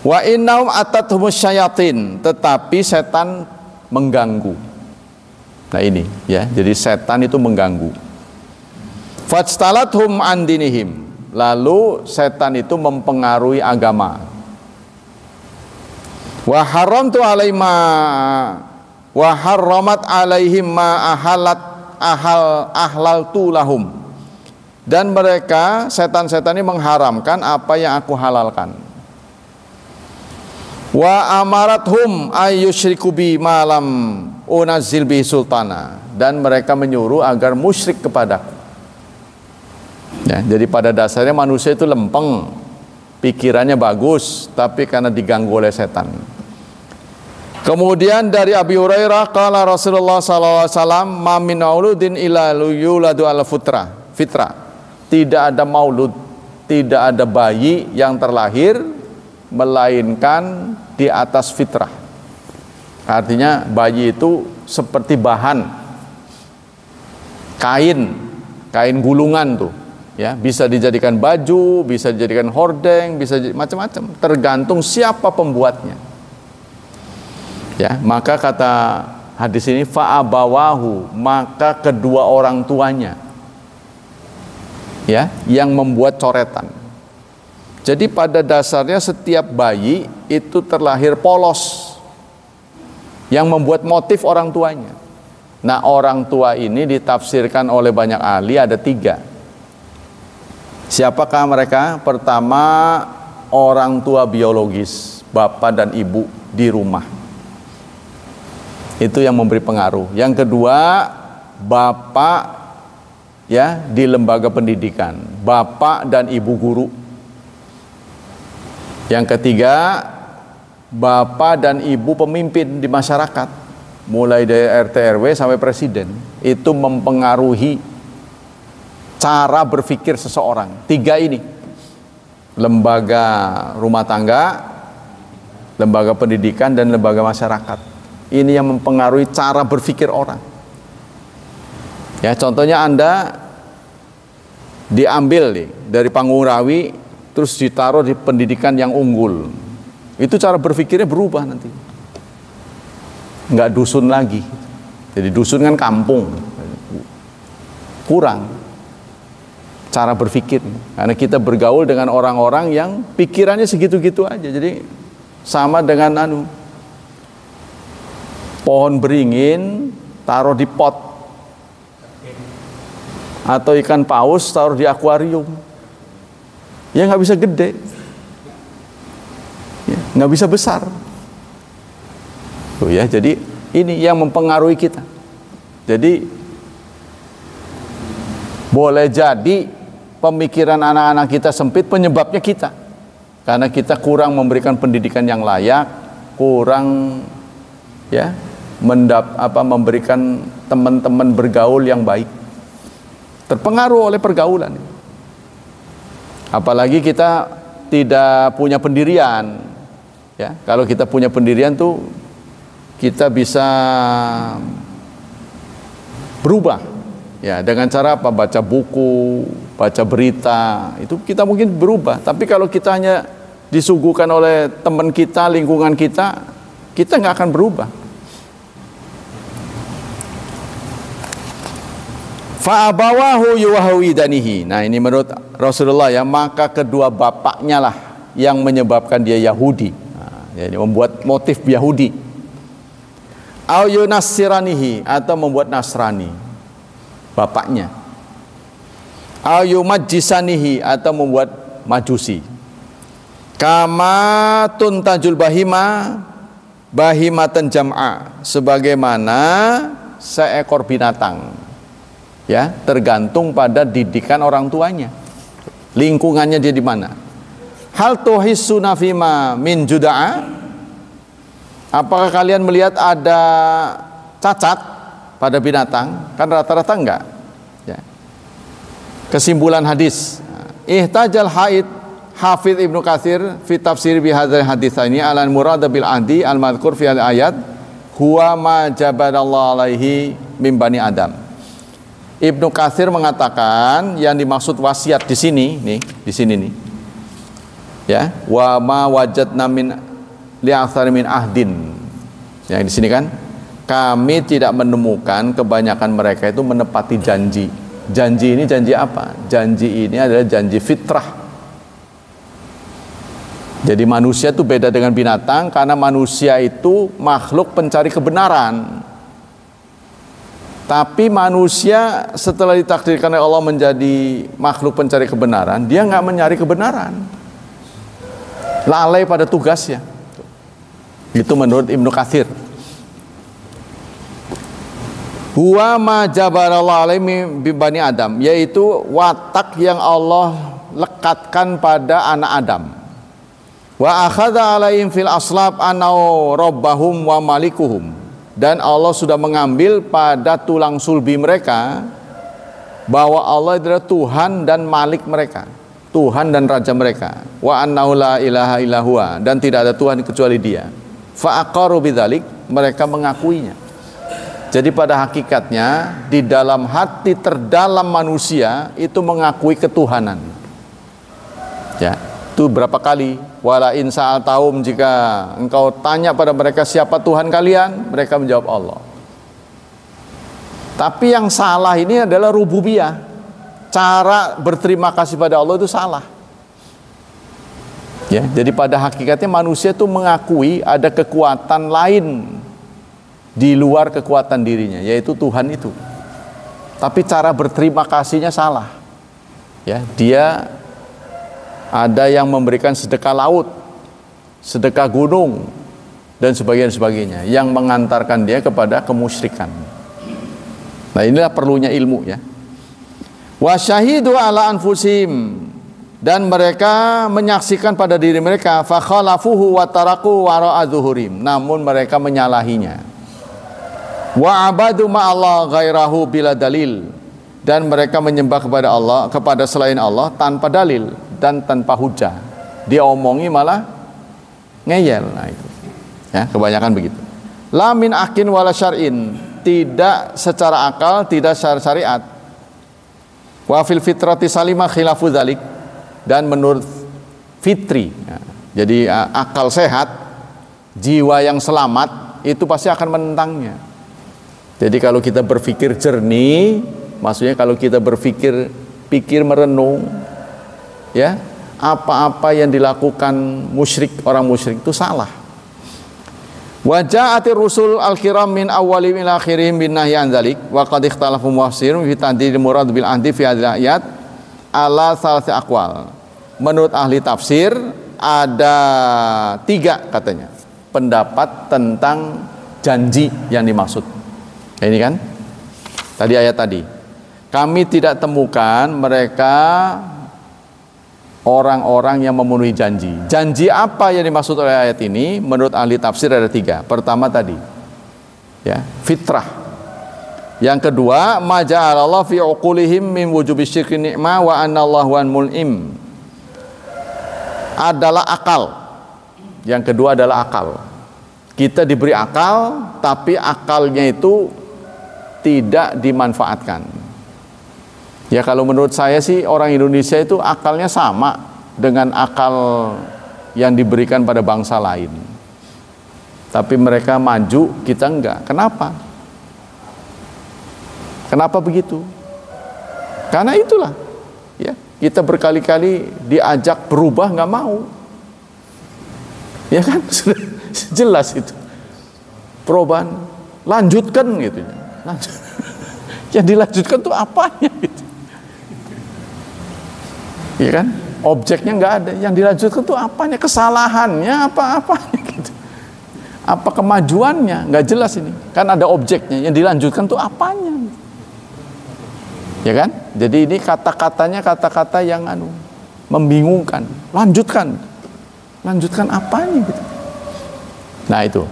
Wa innahum atathum syayatin, tetapi setan mengganggu. Nah ini ya, jadi setan itu mengganggu. Fajtalathum an dinihim, lalu setan itu mempengaruhi agama. Wa haramtu alaihim wa harramat alaihim ma ahlaltu lahum, dan mereka setan-setan ini mengharamkan apa yang aku halalkan. Wa amarathum ayyusyriku bi malam unazil bi sultana, dan mereka menyuruh agar musyrik kepadaku. Ya, jadi pada dasarnya manusia itu lempeng, pikirannya bagus, tapi karena diganggu oleh setan. Kemudian dari Abi Hurairah, qala Rasulullah sallallahu alaihi wasallam, ma min mauludin illa yuladu ala fitrah. Tidak ada maulud, tidak ada bayi yang terlahir melainkan di atas fitrah. Artinya bayi itu seperti bahan kain gulungan tuh, ya, bisa dijadikan baju, bisa dijadikan hordeng, bisa macam-macam, tergantung siapa pembuatnya. Ya, maka kata hadis ini fa'abawahu, maka kedua orang tuanya, ya, yang membuat coretan. Jadi pada dasarnya setiap bayi itu terlahir polos, yang membuat motif orang tuanya. Nah, orang tua ini ditafsirkan oleh banyak ahli ada 3. Siapakah mereka? Pertama, orang tua biologis, bapak dan ibu di rumah. Itu yang memberi pengaruh. Yang kedua, bapak, ya, di lembaga pendidikan, bapak dan ibu guru. Yang ketiga, bapak dan ibu pemimpin di masyarakat, mulai dari RT RW sampai presiden. Itu mempengaruhi cara berpikir seseorang. 3 ini, lembaga rumah tangga, lembaga pendidikan, dan lembaga masyarakat. Ini yang mempengaruhi cara berpikir orang. Ya, contohnya Anda diambil nih dari Pangurawi terus ditaruh di pendidikan yang unggul, itu cara berpikirnya berubah nanti, nggak dusun lagi. Jadi dusun kan kampung, kurang cara berpikir, karena kita bergaul dengan orang-orang yang pikirannya segitu-gitu aja. Jadi sama dengan pohon beringin taruh di pot, atau ikan paus taruh di akuarium, ya nggak bisa gede, ya, nggak bisa besar. Tuh ya, jadi ini yang mempengaruhi kita. Jadi boleh jadi pemikiran anak-anak kita sempit, penyebabnya kita, karena kita kurang memberikan pendidikan yang layak, kurang, ya, memberikan teman-teman bergaul yang baik, terpengaruh oleh pergaulan. Apalagi kita tidak punya pendirian, ya. Kalau kita punya pendirian tuh kita bisa berubah, ya, dengan cara apa? Baca buku, baca berita, itu kita mungkin berubah. Tapi kalau kita hanya disuguhkan oleh teman kita, lingkungan kita nggak akan berubah. Fa'abawahu yuwahwidanihi. Nah, ini menurut Rasulullah, ya, maka kedua bapaknya lah yang menyebabkan dia Yahudi. Nah, jadi membuat motif Yahudi. Au yunassiranihi, atau membuat Nasrani, bapaknya. Au yumajjisanihi, atau membuat Majusi. Kama tuntajul bahimatan jam'a, sebagaimana seekor binatang. Ya, tergantung pada didikan orang tuanya. Lingkungannya dia di mana. Hal tuhissuna fima min juda'a? Apakah kalian melihat ada cacat pada binatang? Kan rata-rata enggak. Ya. Kesimpulan hadis. Ihtajal haid Hafidz Ibnu Katsir fi tafsir bi hadzal haditsaini ala murad bil ahdi al madhkur fi al ayat huwa ma jabalallahu alaihi min bani Adam. Ibnu Katsir mengatakan yang dimaksud wasiat di sini nih, di sini nih. Ya, wa ma wajadna min li'athar min ahdin. Yang di sini kan, kami tidak menemukan kebanyakan mereka itu menepati janji. Janji ini janji apa? Janji ini adalah janji fitrah. Jadi manusia itu beda dengan binatang karena manusia itu makhluk pencari kebenaran. Tapi manusia setelah ditakdirkan oleh Allah menjadi makhluk pencari kebenaran, dia nggak mencari kebenaran. Lalai pada tugasnya. Itu menurut Ibnu Katsir. Huwa ma jabarallahu alaihi bi bani Adam, yaitu watak yang Allah lekatkan pada anak Adam. Wa akhadha alaihim fil aslab anau rabbahum wa malikuhum, dan Allah sudah mengambil pada tulang sulbi mereka bahwa Allah adalah Tuhan dan Malik mereka, Tuhan dan Raja mereka. Wa annahu la ilaha illa huwa, dan tidak ada Tuhan kecuali Dia. Fa aqarru bidzalik, mereka mengakuinya. Jadi pada hakikatnya di dalam hati terdalam manusia itu mengakui ketuhanan. Ya, itu berapa kali? Wala in sa'altahum, jika engkau tanya pada mereka siapa Tuhan kalian, mereka menjawab Allah. Tapi yang salah ini adalah rububiyah. Cara berterima kasih pada Allah itu salah. Ya, jadi pada hakikatnya manusia itu mengakui ada kekuatan lain di luar kekuatan dirinya, yaitu Tuhan itu. Tapi cara berterima kasihnya salah. Ya, dia ada yang memberikan sedekah laut, sedekah gunung, dan sebagainya, yang mengantarkan dia kepada kemusyrikan. Nah, inilah perlunya ilmu, ya. Wa syahidu ala anfusihim, dan mereka menyaksikan pada diri mereka, fa khalafuhu wa taraku wara'a zuhurim, namun mereka menyalahinya. Wa abadu ma'allah ghairahu bila dalil, dan mereka menyembah kepada Allah, kepada selain Allah tanpa dalil dan tanpa hujah. Dia omongi malah ngeyel. Nah, itu. Ya, kebanyakan begitu. La min akin wala syar'in, tidak secara akal, tidak secara syariat. Wa fil fitrati salimah khilafu dzalik, dan menurut fitri. Ya, jadi akal sehat, jiwa yang selamat itu pasti akan menentangnya. Jadi kalau kita berpikir jernih, maksudnya kalau kita pikir merenung, ya, apa-apa yang dilakukan orang musyrik itu salah. Wa ja'atir rusul al-kiram min awwalim ila akhirihim bin nahyi an dzalik wa qad ikhtalafu mufassirun fi tadil murad bil ahdi fi hadhihi ayat ala salasi aqwal. Menurut ahli tafsir ada 3 katanya pendapat tentang janji yang dimaksud. Ini kan tadi ayat tadi. Kami tidak temukan mereka orang-orang yang memenuhi janji. Janji apa yang dimaksud oleh ayat ini? Menurut ahli tafsir ada 3. Pertama tadi, ya, fitrah. Yang kedua, ma ja'alallahu fi uqulihim min wujubi syirki ni'mah wa anna Allahu mul'im. Adalah akal. Yang kedua adalah akal. Kita diberi akal, tapi akalnya itu tidak dimanfaatkan. Ya, kalau menurut saya sih orang Indonesia itu akalnya sama dengan akal yang diberikan pada bangsa lain. Tapi mereka maju, kita enggak. Kenapa? Kenapa begitu? Karena itulah, ya, kita berkali-kali diajak berubah nggak mau. Ya kan? Sudah jelas itu. Perubahan, lanjutkan gitu. Yang dilanjutkan tuh apanya gitu. Iya kan? Objeknya nggak ada. Yang dilanjutkan tuh apanya? Kesalahannya apa-apanya gitu. Apa kemajuannya? Nggak jelas ini. Kan ada objeknya. Yang dilanjutkan tuh apanya? Ya kan? Jadi ini kata-katanya kata-kata yang membingungkan. Lanjutkan apanya gitu. Nah itu.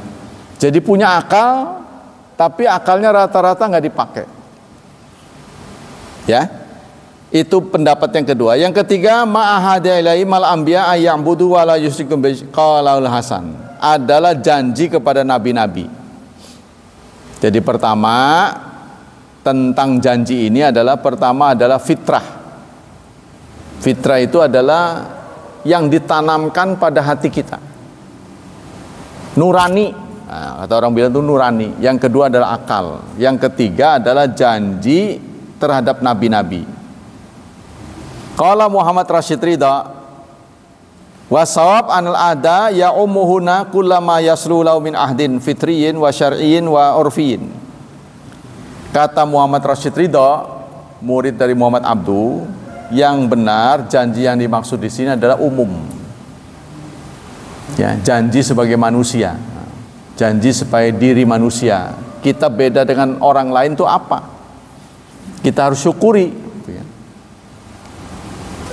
Jadi punya akal, tapi akalnya rata-rata nggak dipakai. Ya, itu pendapat yang kedua. Yang ketiga, ma'ahada ilaihi mal anbiya ayya'budu wa la yusyriku bihi qaulul hasan. Adalah janji kepada nabi-nabi. Jadi pertama, tentang janji ini adalah fitrah. Fitrah itu adalah yang ditanamkan pada hati kita. Nurani. Nah, kata orang bilang itu nurani. Yang kedua adalah akal. Yang ketiga adalah janji terhadap nabi-nabi. Qala Muhammad Rashid Ridha wasawab anal ada ya ummuhuna kullama yaslu lau min ahdin fitriyin wa syar'iyyin wa urfiyin. Kata Muhammad Rashid Ridha, murid dari Muhammad Abdu, yang benar janji yang dimaksud di sini adalah umum. Ya, janji sebagai manusia. Janji sebagai diri manusia. Kita beda dengan orang lain itu apa? Kita harus syukuri.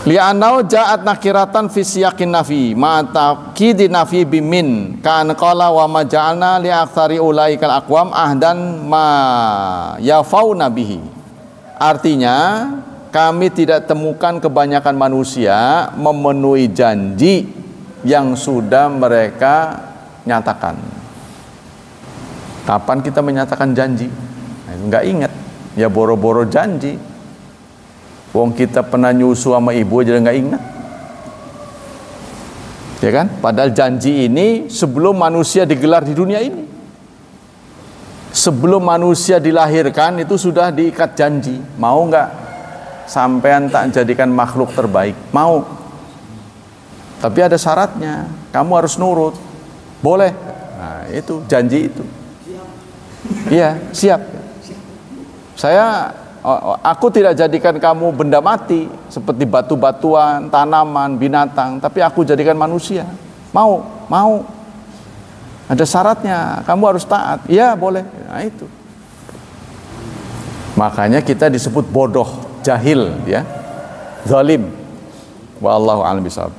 Li'anau ja'at nakiratan fi siyaqin nafi ma taqidi nafi bimin kan qala wa ma ja'alna li aktsari ulaikal aqwam ahdan ma yafauna bihi. Artinya kami tidak temukan kebanyakan manusia memenuhi janji yang sudah mereka nyatakan. Kapan kita menyatakan janji? Enggak ingat. Ya boro-boro janji. Wong kita pernah nyusu sama ibu aja nggak ingat. Ya kan? Padahal janji ini sebelum manusia digelar di dunia ini. Sebelum manusia dilahirkan itu sudah diikat janji. Mau nggak sampean tak jadikan makhluk terbaik? Mau. Tapi ada syaratnya. Kamu harus nurut. Boleh. Nah, itu janji itu. Iya, siap. Aku tidak jadikan kamu benda mati seperti batu-batuan, tanaman, binatang, tapi aku jadikan manusia. Mau. Ada syaratnya, kamu harus taat. Iya, boleh. Nah, itu. Makanya kita disebut bodoh, jahil, ya. Zalim. Wallahu a'lam bishawab.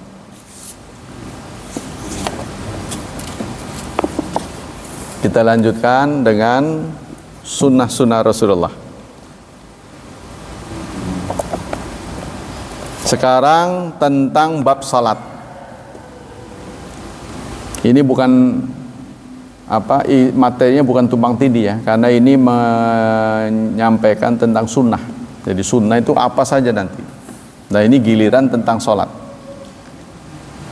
Kita lanjutkan dengan sunnah-sunnah Rasulullah. Sekarang tentang bab salat. Ini bukan materinya bukan tumpang tindih ya, karena ini menyampaikan tentang sunnah. Jadi sunnah itu apa saja nanti. Nah ini giliran tentang salat.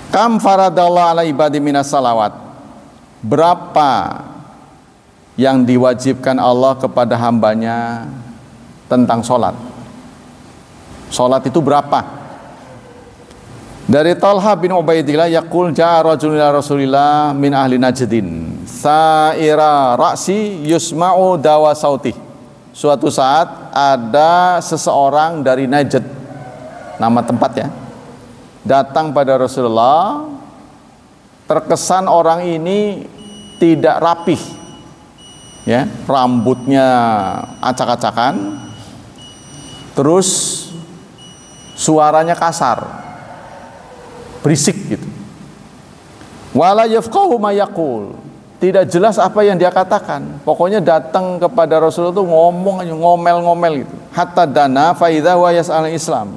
Kam faradallahu ala ibadi minas salawat. Berapa yang diwajibkan Allah kepada hambanya tentang salat? Salat itu berapa? Dari Talha bin Ubaidillah yaqul ja'a rajulun ila Rasulillah min ahli Najdin sa'ira ra'si yusma'u dawa sautih. Suatu saat ada seseorang dari Najd, nama tempat ya, datang pada Rasulullah. Terkesan orang ini tidak rapih, ya, rambutnya acak-acakan, terus suaranya kasar, berisik gitu. Wala yafqahu ma yaqul. Tidak jelas apa yang dia katakan. Pokoknya datang kepada Rasulullah itu ngomong aja, ngomel-ngomel gitu. Hatta dana fa idza wa yas'al Islam.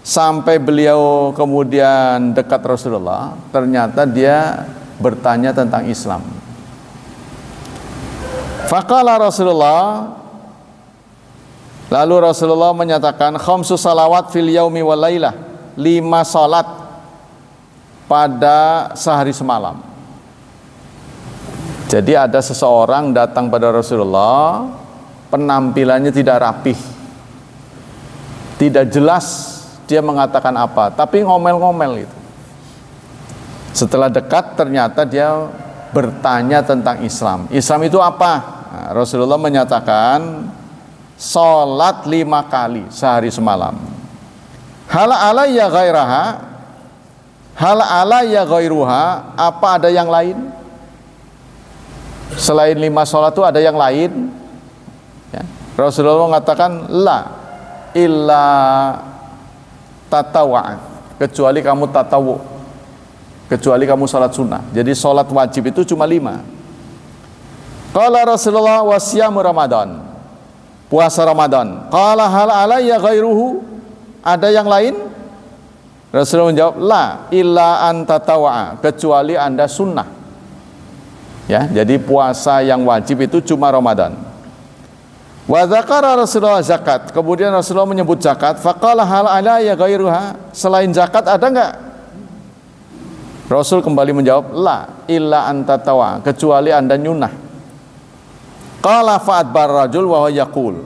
Sampai beliau kemudian dekat Rasulullah, ternyata dia bertanya tentang Islam. Faqala Rasulullah, lalu Rasulullah menyatakan khamsu salawat fil yaumi wal lailah. 5 salat pada sehari semalam. Jadi ada seseorang datang pada Rasulullah, penampilannya tidak rapih, tidak jelas dia mengatakan apa, tapi ngomel-ngomel itu. Setelah dekat ternyata dia bertanya tentang Islam. Islam itu apa? Nah, Rasulullah menyatakan salat 5 kali sehari semalam. Hal alayya ghairaha, hal alayya ghairuha, apa ada yang lain? Selain 5 sholat itu ada yang lain? Ya. Rasulullah mengatakan la illa tatawwa, kecuali kamu tatawu, kecuali kamu salat sunnah. Jadi salat wajib itu cuma 5. Qala Rasulullah wasyamu Ramadan, puasa Ramadan. Qala hal alayya ghairuhu, ada yang lain? Rasulullah menjawab, la illa an tatawwa, kecuali Anda sunnah. Ya, jadi puasa yang wajib itu cuma Ramadan. Wa dzakara Rasulullah zakat, kemudian Rasulullah menyebut zakat. Faqala hal alayya ghairuha, selain zakat ada enggak? Rasul kembali menjawab, la illa an tatawwa, kecuali Anda nyunah. Qala fa'adbar rajul wa huwa yaqul,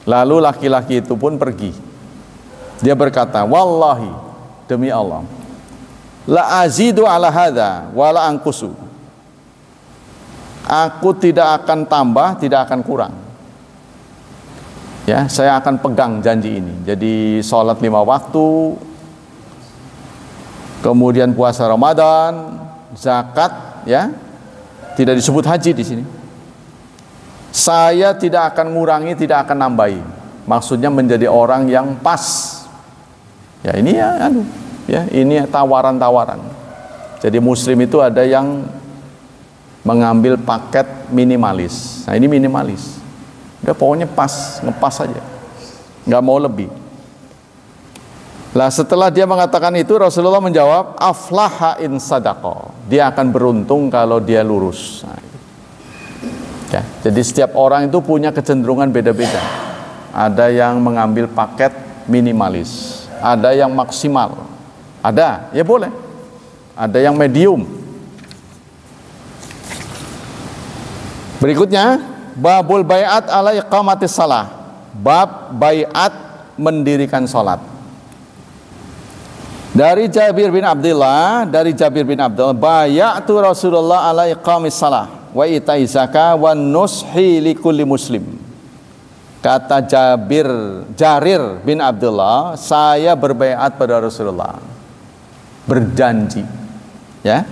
lalu laki-laki itu pun pergi. Dia berkata, wallahi, demi Allah, la azidu ala hadza wa la anqusu, aku tidak akan tambah, tidak akan kurang. Ya, saya akan pegang janji ini. Jadi salat 5 waktu, kemudian puasa Ramadan, zakat, ya, tidak disebut haji di sini. Saya tidak akan ngurangi, tidak akan nambahi. Maksudnya menjadi orang yang pas. Ya ini ya ini tawaran-tawaran. Jadi muslim itu ada yang mengambil paket minimalis. Nah ini minimalis. Udah pokoknya pas, ngepas saja. Nggak mau lebih. Lah setelah dia mengatakan itu, Rasulullah menjawab, aflaha in sadaqah. Dia akan beruntung kalau dia lurus. Nah, ya, jadi setiap orang itu punya kecenderungan beda-beda. Ada yang mengambil paket minimalis, ada yang maksimal, ada, ya boleh, ada yang medium. Berikutnya, babul bai'at ala iqamatis salah, bab bai'at mendirikan salat. Dari Jabir bin Abdullah, bayatu Rasulullah ala iqamis salah wa itai zakah wa nushi li kulli muslim. Kata Jarir bin Abdullah, saya berbaiat pada Rasulullah, berjanji, ya,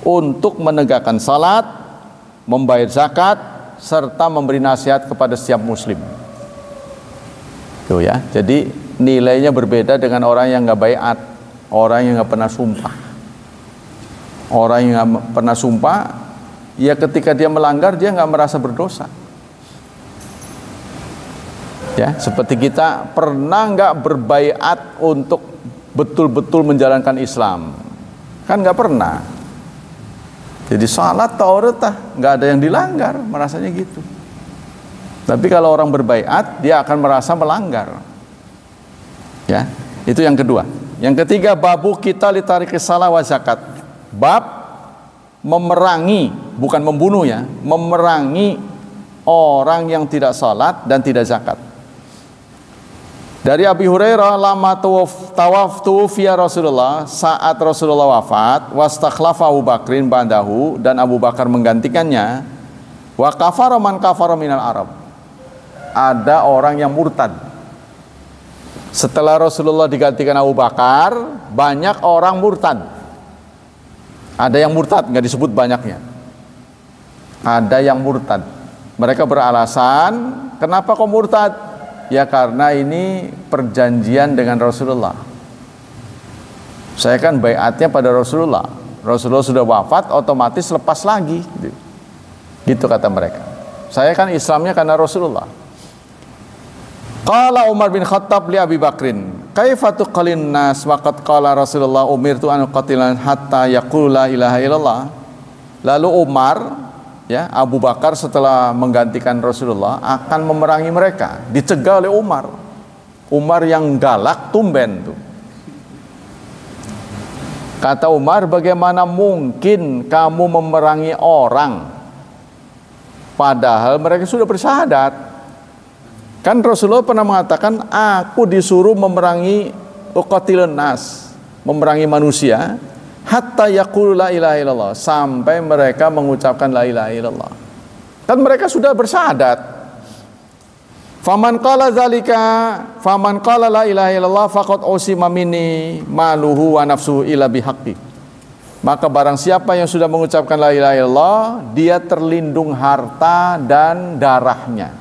untuk menegakkan salat, membayar zakat, serta memberi nasihat kepada setiap muslim. Tuh ya, jadi nilainya berbeda dengan orang yang nggak baiat, orang yang nggak pernah sumpah. Orang yang nggak pernah sumpah, ya ketika dia melanggar dia nggak merasa berdosa. Ya, seperti kita pernah nggak berbaiat untuk betul-betul menjalankan Islam? Kan nggak pernah. Jadi salat Taurat nggak ada yang dilanggar, merasanya gitu. Tapi kalau orang berbaiat, dia akan merasa melanggar. Ya, itu yang kedua. Yang ketiga, babu kita litariki salah wa zakat. Bab memerangi, bukan membunuh ya, memerangi orang yang tidak salat dan tidak zakat. Dari Abi Hurairah, lama tawaftu fiya Rasulullah, saat Rasulullah wafat, wastakhlafa Abu Bakrin ba'dahu, dan Abu Bakar menggantikannya, wa kafara man kafara minal Arab. Ada orang yang murtad. Setelah Rasulullah digantikan Abu Bakar, banyak orang murtad. Ada yang murtad, nggak disebut banyaknya. Ada yang murtad. Mereka beralasan, kenapa kok murtad? Ya karena ini perjanjian dengan Rasulullah. Saya kan baiatnya pada Rasulullah. Rasulullah sudah wafat, otomatis lepas lagi. Gitu kata mereka. Saya kan Islamnya karena Rasulullah. Qala Umar bin Khattab li Abi Bakrin, kaifa tuqallin nas waqad qala Rasulullah umirtu an uqatilan hatta yaqulu la ilaha illallah. Lalu Umar, ya, Abu Bakar setelah menggantikan Rasulullah akan memerangi mereka, dicegah oleh Umar. Umar yang galak tumben tuh. Kata Umar, bagaimana mungkin kamu memerangi orang padahal mereka sudah bersyahadat? Kan Rasulullah pernah mengatakan, aku disuruh memerangi uqatilun nas, memerangi manusia, hatta yaqulu la ilaha illallah, sampai mereka mengucapkan la ilaha illallah. Kan mereka sudah bersyahadat. Faman qala la ilaha illallah faqad usima minni maluhu wa nafsuhu illa bihaqqi. Maka barang siapa yang sudah mengucapkan la ilaha illallah, dia terlindung harta dan darahnya.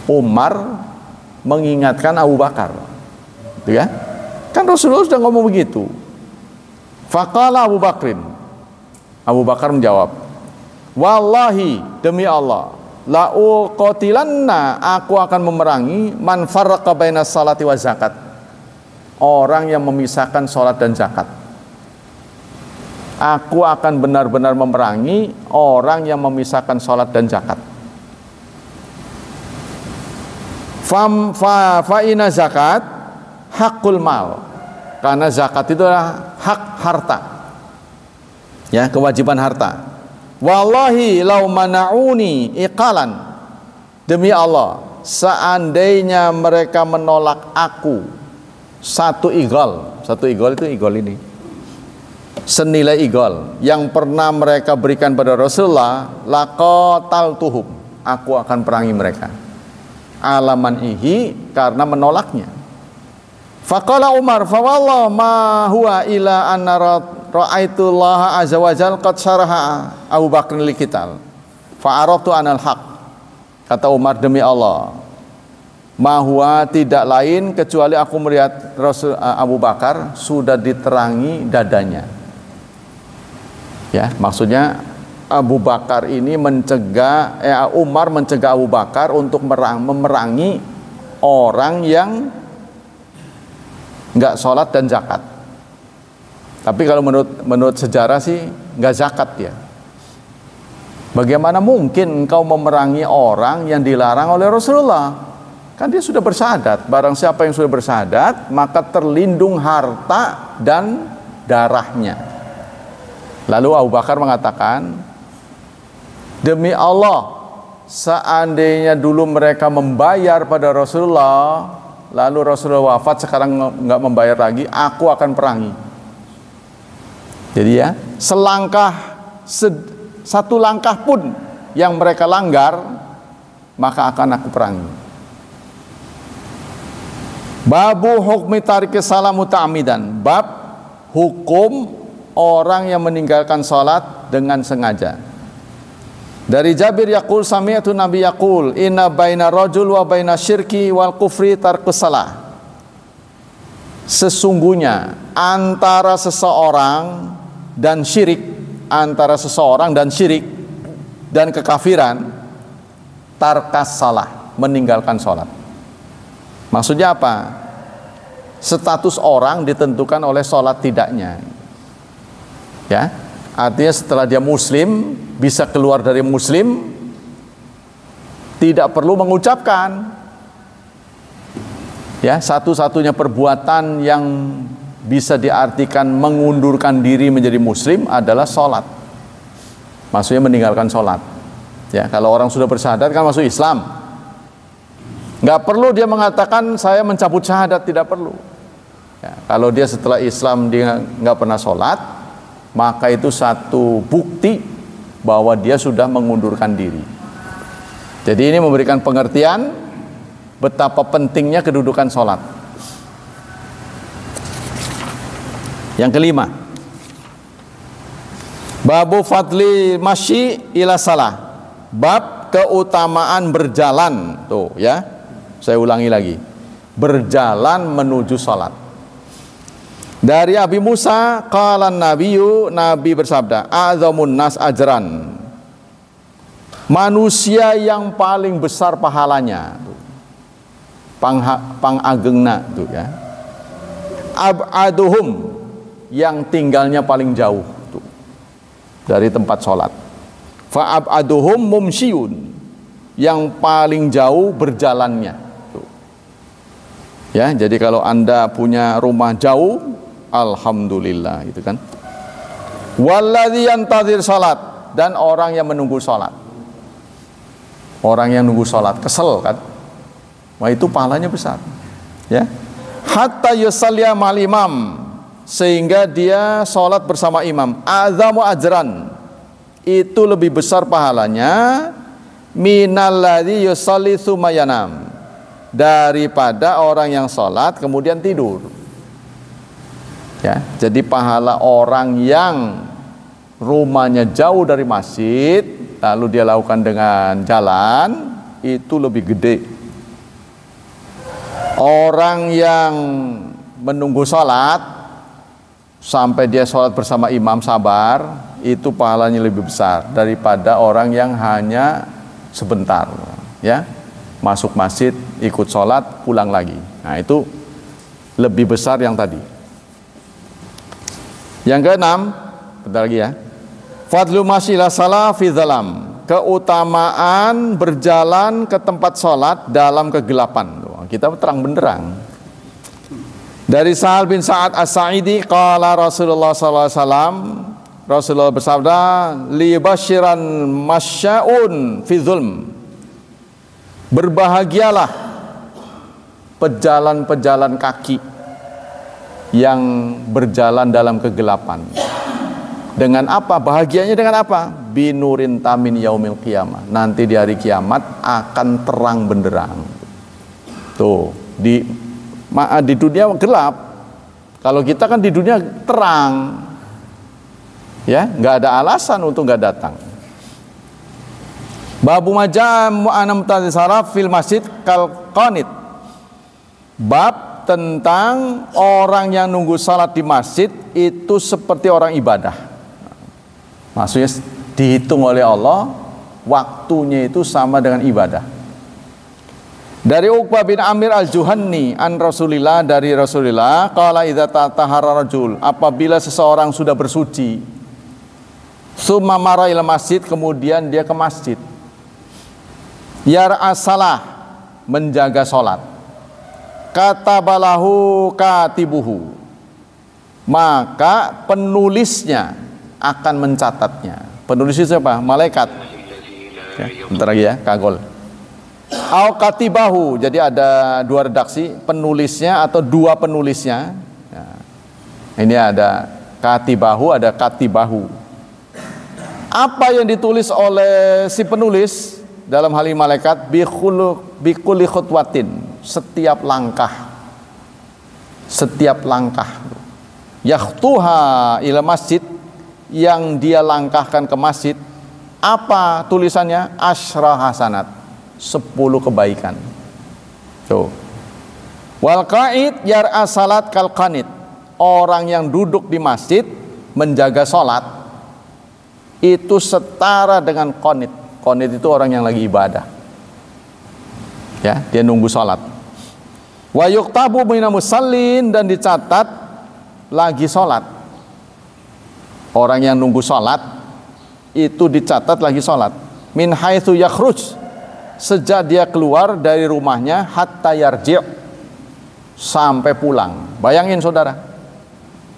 Umar mengingatkan Abu Bakar. Gitu ya. Kan Rasulullah sudah ngomong begitu. Faqala Abu Bakrin. Abu Bakar menjawab, wallahi, demi Allah, la uqatilanna, aku akan memerangi man farraqa baina salati wa zakat. Orang yang memisahkan salat dan zakat. Aku akan benar-benar memerangi orang yang memisahkan salat dan zakat. Fa'ina zakat hakul mal, karena zakat itu adalah hak harta, ya, kewajiban harta. Wallahi lau mana'uni iqalan, demi Allah, seandainya mereka menolak aku satu igol itu igol ini, senilai igol yang pernah mereka berikan pada Rasulullah, laqataltuhum, aku akan perangi mereka. Alaman ihi, karena menolaknya. Faqala Umar, fa wallah ma huwa ila anna ra'aitullaha azza wa jalla qad syaraha Abu Bakr liqital fa araftu anal haq. Kata Umar, demi Allah, ma huwa, tidak lain kecuali aku melihat Rasul Abu Bakar sudah diterangi dadanya. Ya, maksudnya Abu Bakar ini Umar mencegah Abu Bakar untuk memerangi orang yang nggak sholat dan zakat. Tapi kalau menurut sejarah sih nggak zakat ya. Bagaimana mungkin engkau memerangi orang yang dilarang oleh Rasulullah? Kan dia sudah bersyahadat. Barang siapa yang sudah bersyahadat, maka terlindung harta dan darahnya. Lalu Abu Bakar mengatakan, demi Allah, seandainya dulu mereka membayar pada Rasulullah, lalu Rasulullah wafat, sekarang nggak membayar lagi, aku akan perangi. Jadi ya, satu langkah pun yang mereka langgar, maka akan aku perangi. Babu hukmi tariki salam muta'amidan, bab hukum orang yang meninggalkan salat dengan sengaja. Dari Jabir yaqul, sami'tu Nabi yaqul, inna baina rajul wa baina syirki wal kufri tarkus salah. Sesungguhnya antara seseorang dan syirik, dan kekafiran, tarkas salah, meninggalkan salat. Maksudnya apa? Status orang ditentukan oleh salat tidaknya. Ya. Artinya setelah dia muslim, bisa keluar dari muslim, tidak perlu mengucapkan. Ya, satu-satunya perbuatan yang bisa diartikan mengundurkan diri menjadi muslim adalah sholat. Maksudnya meninggalkan sholat. Ya, kalau orang sudah bersyahadat kan masuk Islam. Nggak perlu dia mengatakan saya mencabut syahadat, tidak perlu. Ya, kalau dia setelah Islam dia nggak pernah sholat, maka itu satu bukti bahwa dia sudah mengundurkan diri. Jadi ini memberikan pengertian betapa pentingnya kedudukan sholat. Yang kelima, babu fadli masyi ila salah, bab keutamaan berjalan. Tuh ya, saya ulangi lagi, berjalan menuju sholat. Dari Abi Musa, qala nabiyyu, Nabi bersabda, azamun nas ajran, manusia yang paling besar pahalanya, pangagengna tuh ya, abaduhum, yang tinggalnya paling jauh tuh dari tempat sholat, fa abaduhum mumsyiyun, yang paling jauh berjalannya tuh. Ya, jadi kalau Anda punya rumah jauh, alhamdulillah, gitu kan. Walladzi yantazir salat, dan orang yang menunggu salat. Orang yang nunggu salat kesel kan? Wah, itu pahalanya besar. Ya. Hatta yusalliya ma'al imam, sehingga dia salat bersama imam. Azamu ajran, itu lebih besar pahalanya minalladzi yusalli tsumma yanam, daripada orang yang salat kemudian tidur. Ya, jadi pahala orang yang rumahnya jauh dari masjid lalu dia lakukan dengan jalan itu lebih gede. Orang yang menunggu sholat sampai dia sholat bersama imam sabar, itu pahalanya lebih besar daripada orang yang hanya sebentar, ya, masuk masjid, ikut sholat, pulang lagi. Nah, itu lebih besar yang tadi. Yang keenam, bentar lagi ya. Fadlu masyilah salah fi dhalam, keutamaan berjalan ke tempat sholat dalam kegelapan. Kita terang benderang. Dari Sahal bin Sa'ad As-Sa'idi, qala Rasulullah sallallahu alaihi wasallam, Rasulullah bersabda, li basyiran masya'un fi zulm, berbahagialah pejalan-pejalan kaki yang berjalan dalam kegelapan. Dengan apa? Bahagianya dengan apa? Binurin tamin yaumil qiyamah, nanti di hari kiamat akan terang benderang. Tuh, di dunia gelap. Kalau kita kan di dunia terang, ya, nggak ada alasan untuk nggak datang. Babu majam anam tadisaraf fil masjid kal qanit. Bab tentang orang yang nunggu salat di masjid itu seperti orang ibadah. Maksudnya dihitung oleh Allah, waktunya itu sama dengan ibadah. Dari Uqbah bin Amir al-Juhanni an Rasulillah, dari Rasulillah, qala idza tatahara rajul, apabila seseorang sudah bersuci, summa mara ila masjid, kemudian dia ke masjid, yar'a salah, menjaga salat, katabalahu katibuhu, maka penulisnya akan mencatatnya. Penulis itu siapa? Malaikat. Ya, bentar lagi ya, kagol. Au katibahu, jadi ada dua redaksi, penulisnya atau dua penulisnya. Ya. Ini ada katibahu, ada katibahu. Apa yang ditulis oleh si penulis dalam hal ini malaikat? Bikulli khutwatin, setiap langkah, yakhtuha ila masjid, yang dia langkahkan ke masjid. Apa tulisannya? Asyra hasanat, 10 kebaikan. Tuh. Wal qaid yar'a salat kal qanit, orang yang duduk di masjid menjaga salat itu setara dengan qanit. Qanit itu orang yang lagi ibadah. Ya, dia nunggu salat. Wa yuktabu minal musallin, dan dicatat lagi salat. Orang yang nunggu salat itu dicatat lagi salat. Min haitsu yakhruj, sejak dia keluar dari rumahnya, hatta yarji', sampai pulang. Bayangin saudara,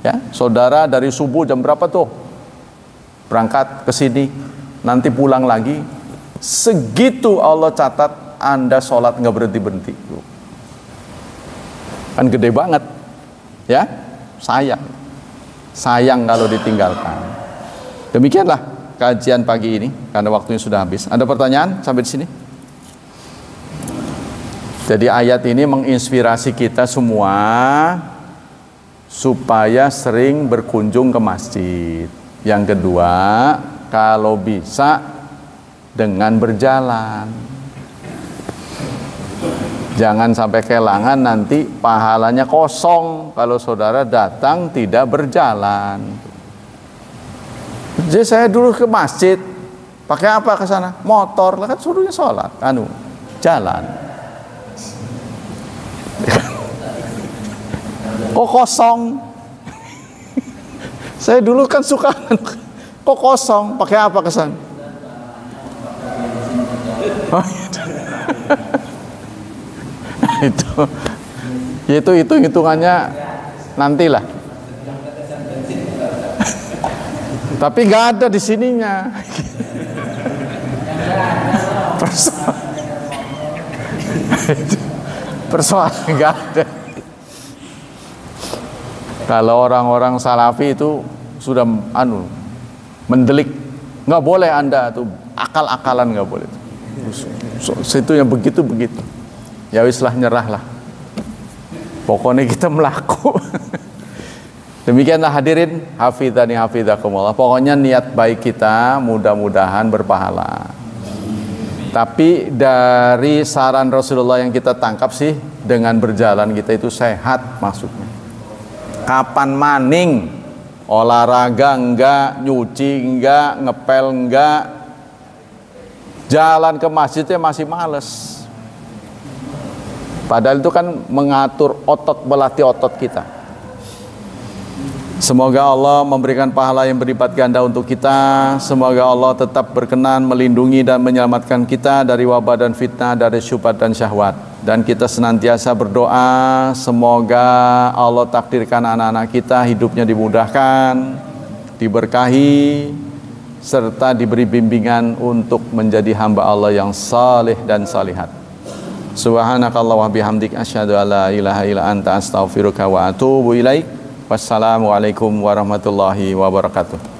ya, saudara dari subuh jam berapa tuh berangkat ke sini, nanti pulang lagi, segitu Allah catat Anda sholat nggak berhenti-berhenti. Kan gede banget, ya, sayang kalau ditinggalkan. Demikianlah kajian pagi ini, karena waktunya sudah habis. Ada pertanyaan sampai di sini? Jadi ayat ini menginspirasi kita semua supaya sering berkunjung ke masjid. Yang kedua, kalau bisa dengan berjalan. Jangan sampai kehilangan, nanti pahalanya kosong kalau saudara datang tidak berjalan. Jadi saya dulu ke masjid, pakai apa ke sana? Motor, lah kan suruhnya sholat, jalan. Kok kosong? Saya dulu kan suka, kok kosong? Pakai apa ke sana? Oh, itu hitungannya nantilah. Tapi nggak ada di sininya. Persoalan nggak ada. Kalau orang-orang salafi itu sudah mendelik, nggak boleh Anda tuh akal-akalan, nggak boleh. Situ yang begitu. Ya wislah, nyerahlah. Pokoknya kita melaku. Demikianlah hadirin, hafidhani hafidhakumullah. Pokoknya niat baik kita mudah-mudahan berpahala. Tapi dari saran Rasulullah yang kita tangkap sih, dengan berjalan kita itu sehat maksudnya. Kapan maning olahraga enggak, nyuci enggak, ngepel enggak, jalan ke masjidnya masih males. Padahal itu kan mengatur otot, melatih otot kita. Semoga Allah memberikan pahala yang berlipat ganda untuk kita. Semoga Allah tetap berkenan melindungi dan menyelamatkan kita dari wabah dan fitnah, dari syubhat dan syahwat. Dan kita senantiasa berdoa, semoga Allah takdirkan anak-anak kita hidupnya dimudahkan, diberkahi, serta diberi bimbingan untuk menjadi hamba Allah yang saleh dan salihat. Subhanakallah wa bihamdik asyhadu alla ilaha illa anta astaghfiruka wa atubu ilaik. Wassalamualaikum warahmatullahi wabarakatuh.